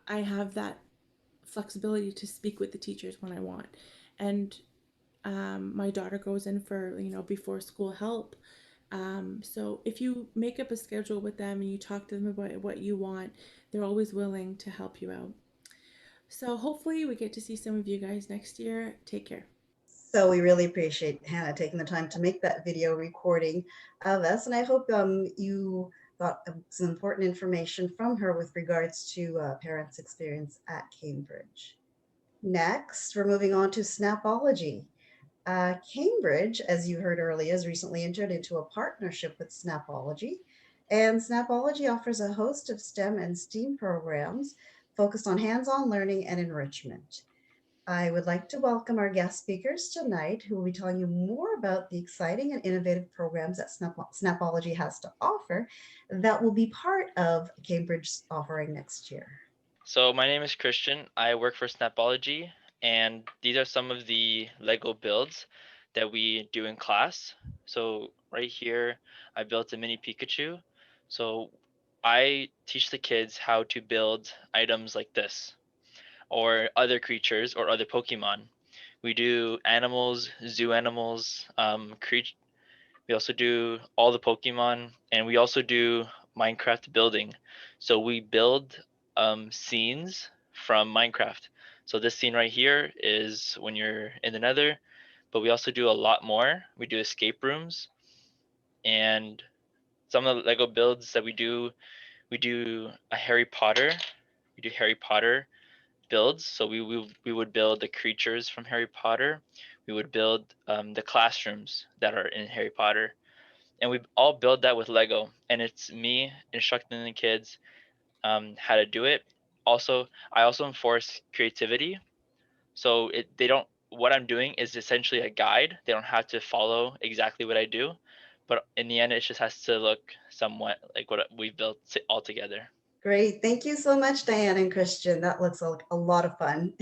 I have that flexibility to speak with the teachers when I want. And my daughter goes in for, before school help. So if you make up a schedule with them and you talk to them about what you want, they're always willing to help you out. So hopefully we get to see some of you guys next year. Take care. So we really appreciate Hannah taking the time to make that video recording of us. And I hope you got some important information from her with regards to parents' experience at Cambridge. Next, we're moving on to Snapology. Cambridge, as you heard earlier, has recently entered into a partnership with Snapology. And Snapology offers a host of STEM and STEAM programs focused on hands-on learning and enrichment. I would like to welcome our guest speakers tonight, who will be telling you more about the exciting and innovative programs that Snapology has to offer that will be part of Cambridge's offering next year. So my name is Christian. I work for Snapology, and these are some of the Lego builds that we do in class. So right here, I built a mini Pikachu. So I teach the kids how to build items like this, or other creatures, or other Pokemon. We do animals, zoo animals, we also do all the Pokemon, and we also do Minecraft building. So we build scenes from Minecraft. So this scene right here is when you're in the Nether, but we also do a lot more. We do escape rooms, and some of the Lego builds that we do a Harry Potter. We do Harry Potter builds. So we would build the creatures from Harry Potter. We would build the classrooms that are in Harry Potter, and we all build that with Lego. And it's me instructing the kids how to do it. Also, I also enforce creativity. So they don't. What I'm doing is essentially a guide. They don't have to follow exactly what I do, but in the end, it just has to look somewhat like what we built all together. Great. Thank you so much, Diane and Christian. That looks like a lot of fun.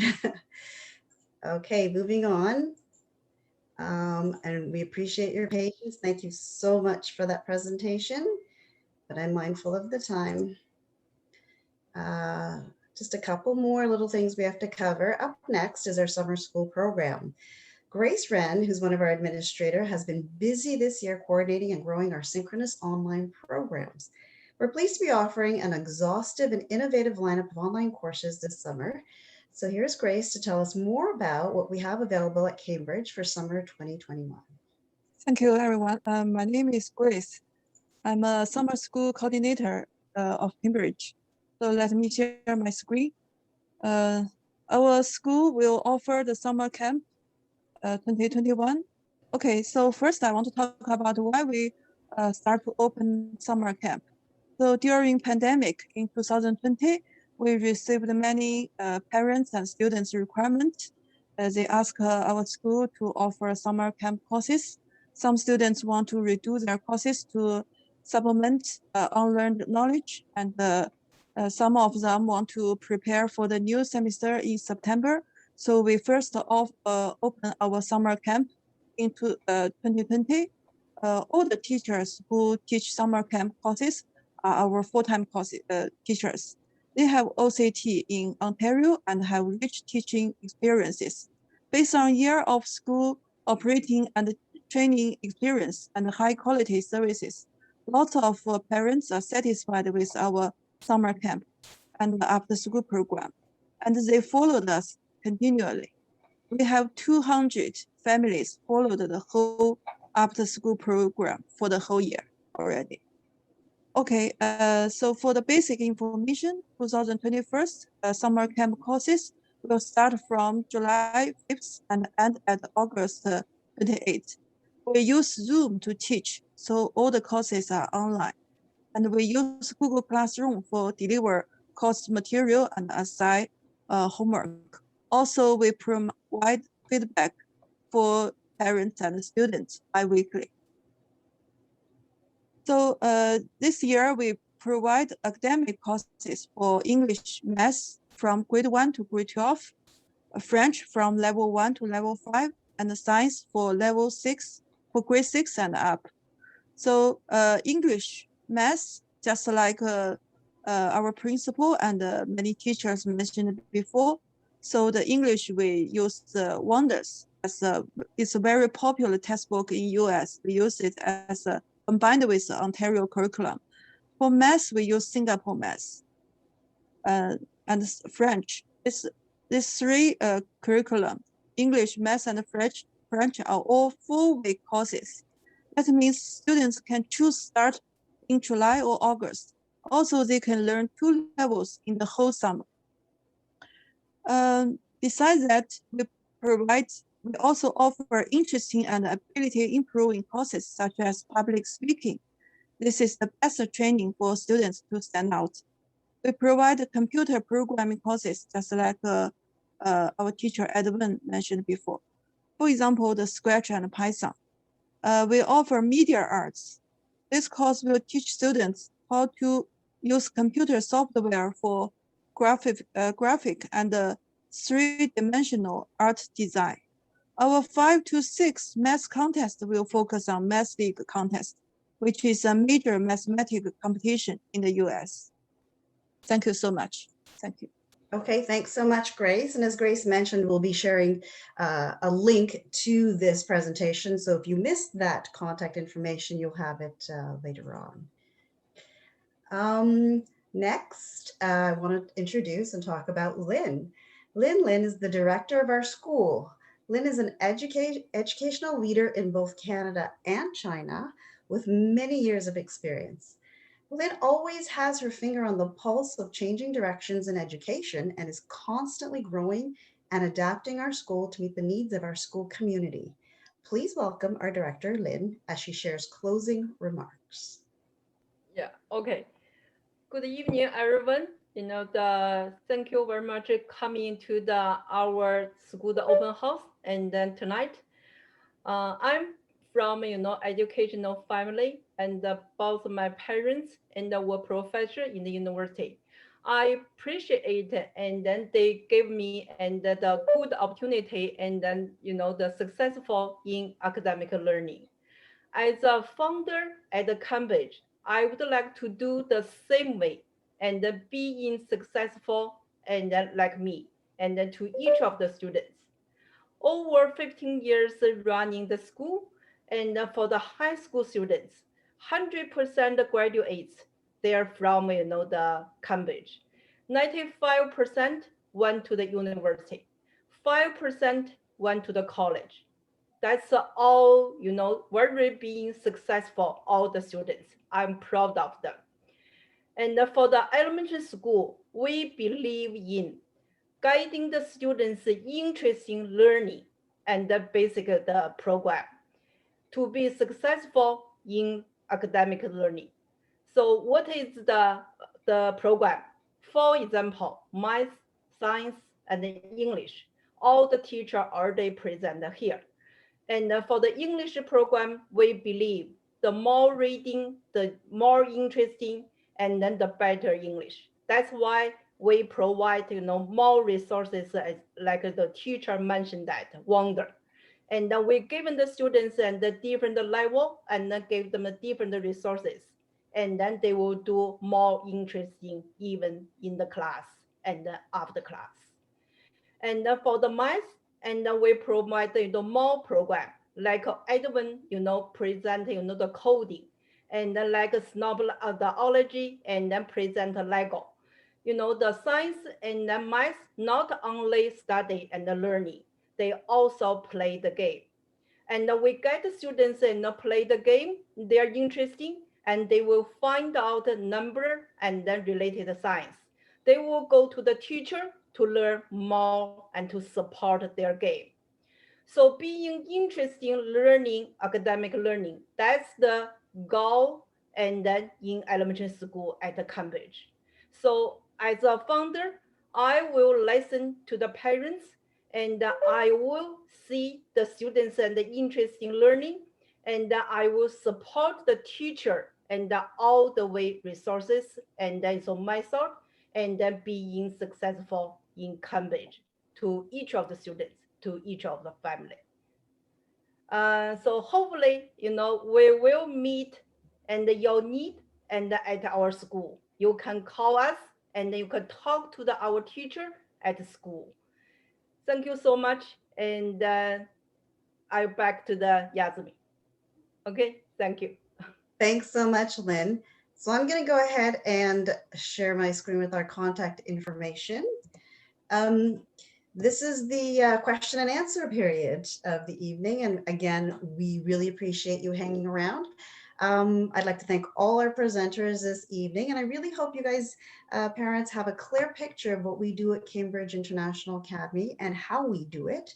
Okay, moving on. And we appreciate your patience. Thank you so much for that presentation, but I'm mindful of the time. Just a couple more little things we have to cover. Up next is our summer school program. Grace Wren, who's one of our administrators, has been busy this year coordinating and growing our synchronous online programs. We're pleased to be offering an exhaustive and innovative lineup of online courses this summer. So here's Grace to tell us more about what we have available at Cambridge for summer 2021. Thank you, everyone. My name is Grace. I'm a summer school coordinator of Cambridge. So let me share my screen. Our school will offer the summer camp 2021. Okay, so first I want to talk about why we start to open summer camp. So during pandemic in 2020, we received many parents and students requirements. They ask our school to offer summer camp courses. Some students want to redo their courses to supplement unlearned knowledge, and some of them want to prepare for the new semester in September. So we first open our summer camp into 2020. All the teachers who teach summer camp courses are our full-time teachers. They have OCT in Ontario and have rich teaching experiences. Based on year of school operating and training experience and high quality services, lots of parents are satisfied with our summer camp and after school program, and they followed us continually. We have 200 families followed the whole after school program for the whole year already. Okay, so for the basic information, 2021 summer camp courses will start from July 5th and end at August 28th. We use Zoom to teach, so all the courses are online. And we use Google Classroom for deliver course material and assign homework. Also, we provide feedback for parents and students bi-weekly. So this year, we provide academic courses for English, Math from grade 1 to grade 12, French from level 1 to level 5, and Science for level 6, for grade 6 and up. So English, Math, just like our principal and many teachers mentioned before. So the English, we use Wonders as it's a very popular textbook in US. We use it as combined with the Ontario curriculum. For Math, we use Singapore Math and French. These three curriculum, English, Math, and French are all full-week courses. That means students can choose start in July or August. Also, they can learn 2 levels in the whole summer. Besides that, we also offer interesting and ability improving courses such as public speaking. This is the best training for students to stand out. We provide computer programming courses just like our teacher Edwin mentioned before. For example, the Scratch and Python. We offer media arts. This course will teach students how to use computer software for graphic and three-dimensional art design. Our 5 to 6 math contest will focus on Math League contest, which is a major mathematics competition in the US. Thank you so much. Thank you. Okay, thanks so much, Grace. And as Grace mentioned, we'll be sharing a link to this presentation. So if you missed that contact information, you'll have it later on. Next, I want to introduce and talk about Lynn. Lynn Lin is the director of our school. Lynn is an educational leader in both Canada and China with many years of experience. Lynn always has her finger on the pulse of changing directions in education and is constantly growing and adapting our school to meet the needs of our school community. Please welcome our director, Lynn, as she shares closing remarks. Yeah, okay. Good evening, everyone. Thank you very much for coming to our school open house. And then tonight, I'm from educational family, and both my parents and were professor in the university. I appreciate it, and then they gave me and the good opportunity, and then the successful in academic learning. As a founder at Cambridge, I would like to do the same way and being successful and like me and to each of the students. Over 15 years running the school, and for the high school students, 100% graduates They are from, the Cambridge. 95% went to the university. 5% went to the college. That's all, very being successful, all the students. I'm proud of them. And for the elementary school, we believe in guiding the students' interest in learning and the the program to be successful in academic learning. So what is the program? For example, math, science, and English. All the teachers already present here. And for the English program, we believe the more reading, the more interesting, and then the better English. That's why we provide, more resources, like the teacher mentioned that, wonder. And then we given the students and the different level, and then give them the different resources. And then they will do more interesting even in the class and after class. And for the math, and we provide more program like Edwin, present the coding, and then like Snapology, and then present Lego. The science and the math not only study and learning, they also play the game. And we get the students and play the game. They are interesting, and they will find out the number and then related science. They will go to the teacher to learn more and to support their game. So being interested in learning, academic learning, that's the goal, and then in elementary school at Cambridge. So as a founder, I will listen to the parents, and I will see the students and the interest in learning, and I will support the teacher and all the way resources, and then so method, and then being successful in Cambridge to each of the students, to each of the family. So hopefully, we will meet and your need and at our school. You can call us and you can talk to our teacher at school. Thank you so much. And I back to the Yasmin. Okay, thank you. Thanks so much, Lynn. So I'm going to go ahead and share my screen with our contact information. This is the question and answer period of the evening. And again, we really appreciate you hanging around. I'd like to thank all our presenters this evening. And I really hope you guys, parents, have a clear picture of what we do at Cambridge International Academy and how we do it.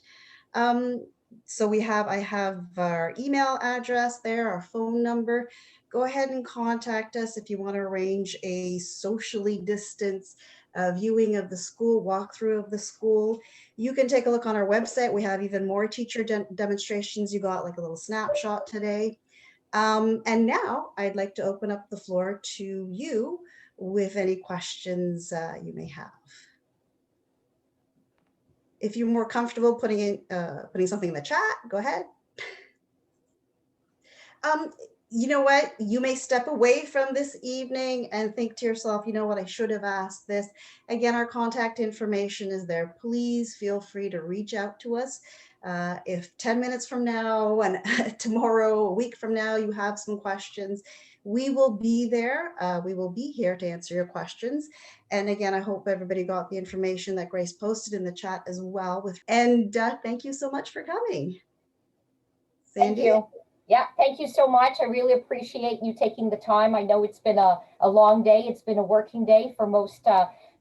So I have our email address there, our phone number. Go ahead and contact us if you want to arrange a socially distanced viewing of the school, walkthrough of the school. You can take a look on our website. We have even more teacher demonstrations. You got like a little snapshot today. And now I'd like to open up the floor to you with any questions you may have. If you're more comfortable putting something in the chat, go ahead. You know what? You may step away from this evening and think to yourself, you know what, I should have asked this. Again, our contact information is there. Please feel free to reach out to us. If 10 minutes from now and tomorrow, a week from now, you have some questions, we will be there. We will be here to answer your questions. And again, I hope everybody got the information that Grace posted in the chat as well. And thank you so much for coming. Sandy? Thank you. Yeah, thank you so much. I really appreciate you taking the time. I know it's been a long day. It's been a working day for most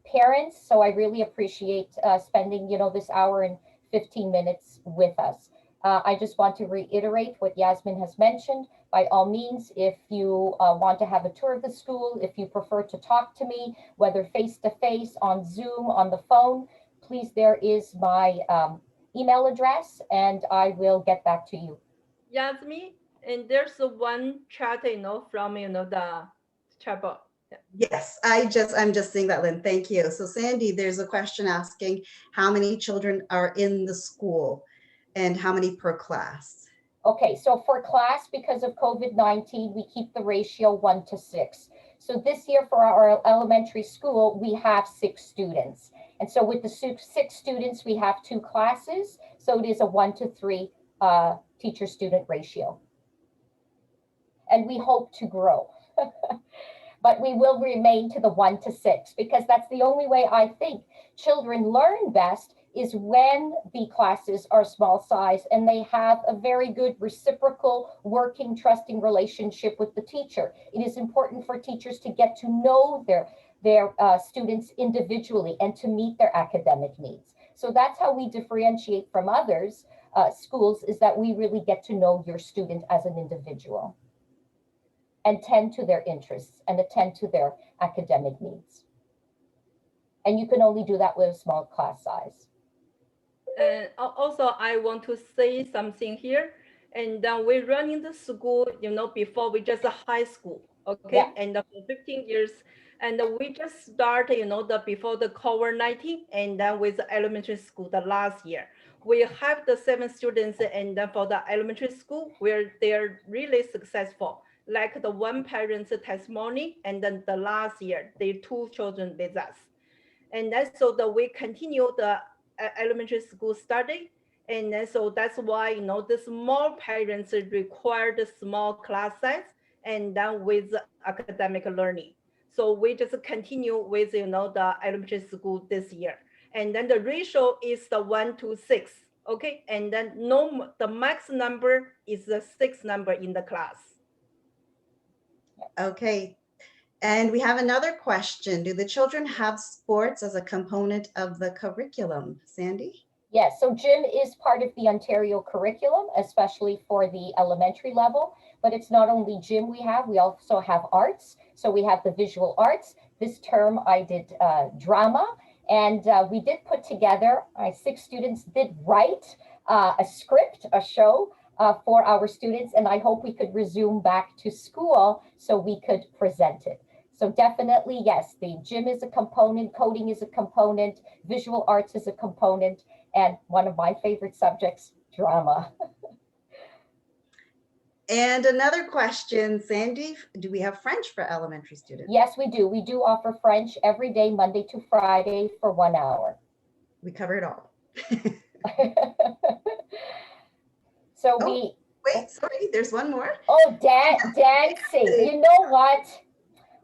parents. So I really appreciate spending, this hour and 15 minutes with us. I just want to reiterate what Yasmin has mentioned. By all means, if you want to have a tour of the school, if you prefer to talk to me, whether face-to-face, on Zoom, on the phone, please, there is my email address, and I will get back to you. Yasmin, and there's one chat, from, the chat box. Yes, I'm just seeing that, Lynn. Thank you. So Sandy, there's a question asking how many children are in the school and how many per class? Okay, so for class, because of COVID-19, we keep the ratio 1:6. So this year for our elementary school, we have 6 students. And so with the 6 students, we have 2 classes. So it is a 1-to-3 teacher-student ratio. And we hope to grow. but we will remain to the 1 to 6 because that's the only way I think children learn best is when the classes are small size and they have a very good reciprocal, working, trusting relationship with the teacher. It is important for teachers to get to know their students individually and to meet their academic needs. So that's how we differentiate from others schools, is that we really get to know your student as an individual and tend to their interests and attend to their academic needs. And you can only do that with a small class size. And also, I want to say something here. And we're running the school, before we just a high school, okay? Yeah. And for 15 years, and we just started, before the COVID-19, and then with the elementary school the last year. We have the 7 students, and then for the elementary school, where they're really successful. Like the one parent's testimony, and then the last year, they 2 children with us. And then so that we continue the elementary school study. And then so that's why, the small parents require the small class size and then with academic learning. So we just continue with, the elementary school this year. And then the ratio is the 1 to 6, okay? And then the max number is the 6 number in the class. Okay. And we have another question. Do the children have sports as a component of the curriculum? Sandy? Yes, so gym is part of the Ontario curriculum, especially for the elementary level, but it's not only gym we also have arts. So we have the visual arts. This term I did drama, and we did put together, 6 students did write a script, a show for our students, and I hope we could resume back to school so we could present it. So definitely, yes, the gym is a component, coding is a component, visual arts is a component, and one of my favorite subjects, drama. And another question, Sandy, do we have French for elementary students? Yes, we do. We do offer French every day, Monday to Friday for 1 hour. We cover it all. So wait, sorry, there's one more. Oh, dancing. You know what?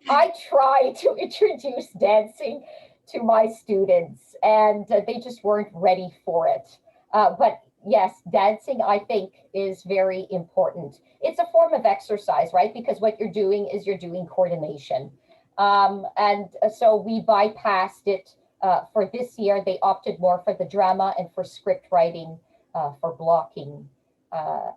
I try to introduce dancing to my students and they just weren't ready for it. But yes, dancing, I think, is very important. It's a form of exercise, right? Because what you're doing is you're doing coordination. And so we bypassed it for this year. They opted more for the drama and for script writing, for blocking.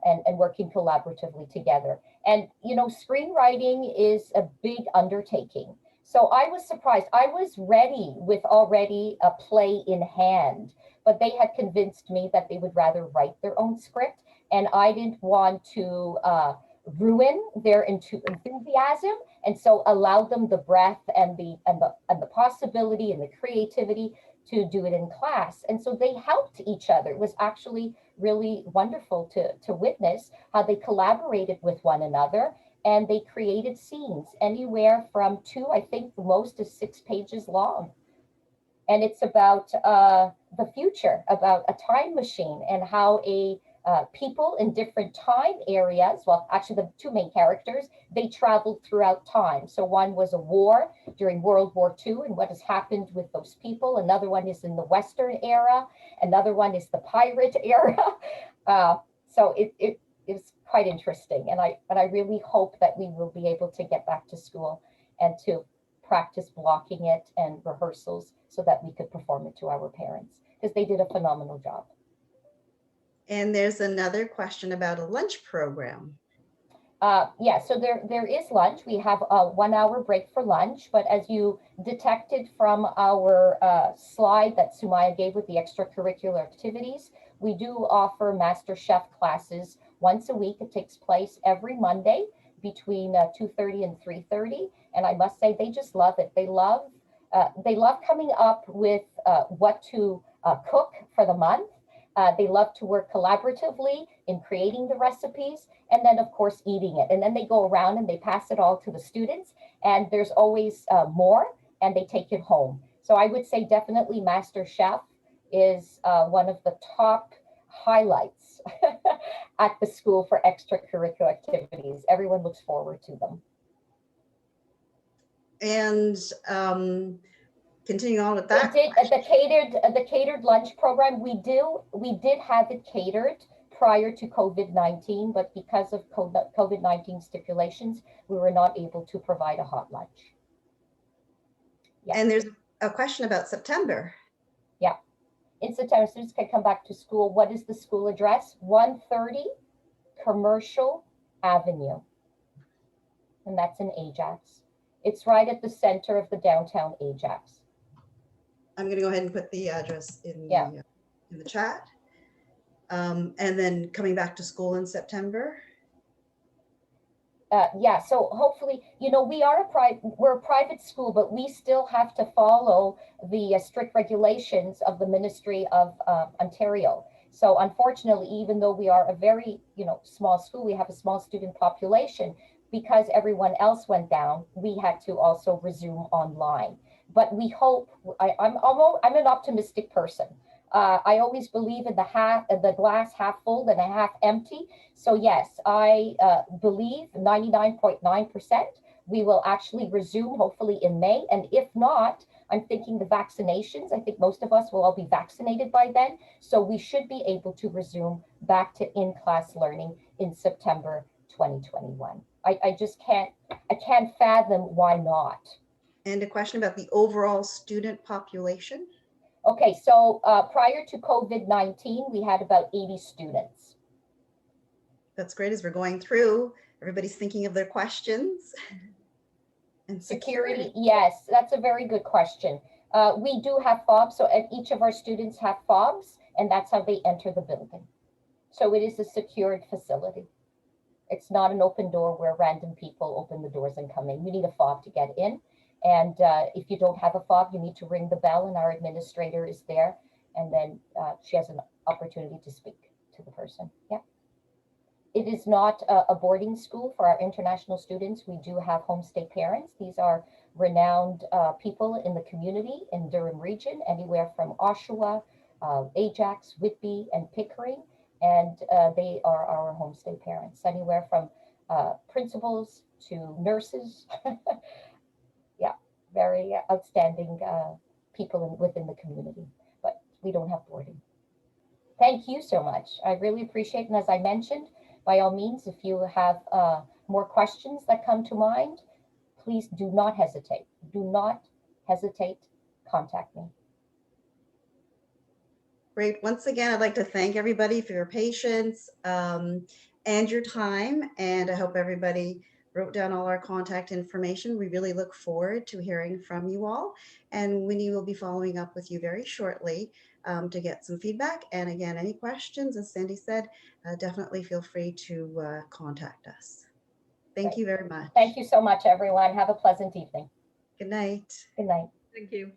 And working collaboratively together. And, screenwriting is a big undertaking. So I was surprised. I was ready with already a play in hand, but they had convinced me that they would rather write their own script. And I didn't want to ruin their enthusiasm. And so allowed them the breath and the possibility and the creativity to do it in class. And so they helped each other. It was actually really wonderful to witness how they collaborated with one another and they created scenes anywhere from 2, I think the most is 6 pages long. And it's about the future, about a time machine and how people in different time areas, well, actually the 2 main characters, they traveled throughout time. So one was a war during World War II and what has happened with those people. Another one is in the Western era. Another one is the pirate era. So it is quite interesting. And I really hope that we will be able to get back to school and to practice blocking it and rehearsals so that we could perform it to our parents because they did a phenomenal job. And there's another question about a lunch program. Yeah, so there is lunch. We have a 1 hour break for lunch, but as you detected from our slide that Sumaya gave with the extracurricular activities, we do offer Master Chef classes once a week. It takes place every Monday between 2:30 and 3:30. And I must say, they just love it. They love coming up with what to cook for the month. They love to work collaboratively in creating the recipes and then of course eating it. And then they go around and they pass it all to the students and there's always more and they take it home. So I would say definitely Master Chef is one of the top highlights at the school for extracurricular activities. Everyone looks forward to them. And continuing on with We that. did the catered lunch program. We did have it catered prior to COVID-19, but because of COVID-19 stipulations, we were not able to provide a hot lunch. Yeah. And there's a question about September. Yeah. In September, students can come back to school. What is the school address? 130 Commercial Avenue. And that's in Ajax. It's right at the center of the downtown Ajax. I'm going to go ahead and put the address in the chat. And then coming back to school in September. Yeah, so hopefully, you know, we're a private school, but we still have to follow the strict regulations of the Ministry of Ontario. So unfortunately, even though we are a very, small school, we have a small student population, because everyone else went down, we had to also resume online. But we hope, I'm an optimistic person. I always believe in the glass half full and a half empty. So yes, I believe 99.9% we will actually resume hopefully in May. And if not, I'm thinking the vaccinations, I think most of us will all be vaccinated by then. So we should be able to resume back to in-class learning in September 2021. I just can't fathom why not. And a question about the overall student population. Okay, so prior to COVID-19, we had about 80 students. That's great. As we're going through, everybody's thinking of their questions. And security. Yes, that's a very good question. We do have fobs, so each of our students have fobs, and that's how they enter the building. So it is a secured facility. It's not an open door where random people open the doors and come in. You need a fob to get in. And if you don't have a fob, you need to ring the bell, and our administrator is there. And then she has an opportunity to speak to the person. Yeah. It is not a boarding school for our international students. We do have Homestay Parents. These are renowned people in the community in Durham region, anywhere from Oshawa, Ajax, Whitby, and Pickering. And they are our Homestay Parents, anywhere from principals to nurses. Yeah, very outstanding people within the community, but we don't have boarding. Thank you so much. I really appreciate it. And as I mentioned, by all means, if you have more questions that come to mind, please do not hesitate. Do not hesitate. Contact me. Great. Once again, I'd like to thank everybody for your patience and your time. And I hope everybody wrote down all our contact information. We really look forward to hearing from you all. And Winnie will be following up with you very shortly to get some feedback. And again, any questions, as Sandy said, definitely feel free to contact us. Thank you very much. Thank you so much, everyone. Have a pleasant evening. Good night. Good night. Thank you.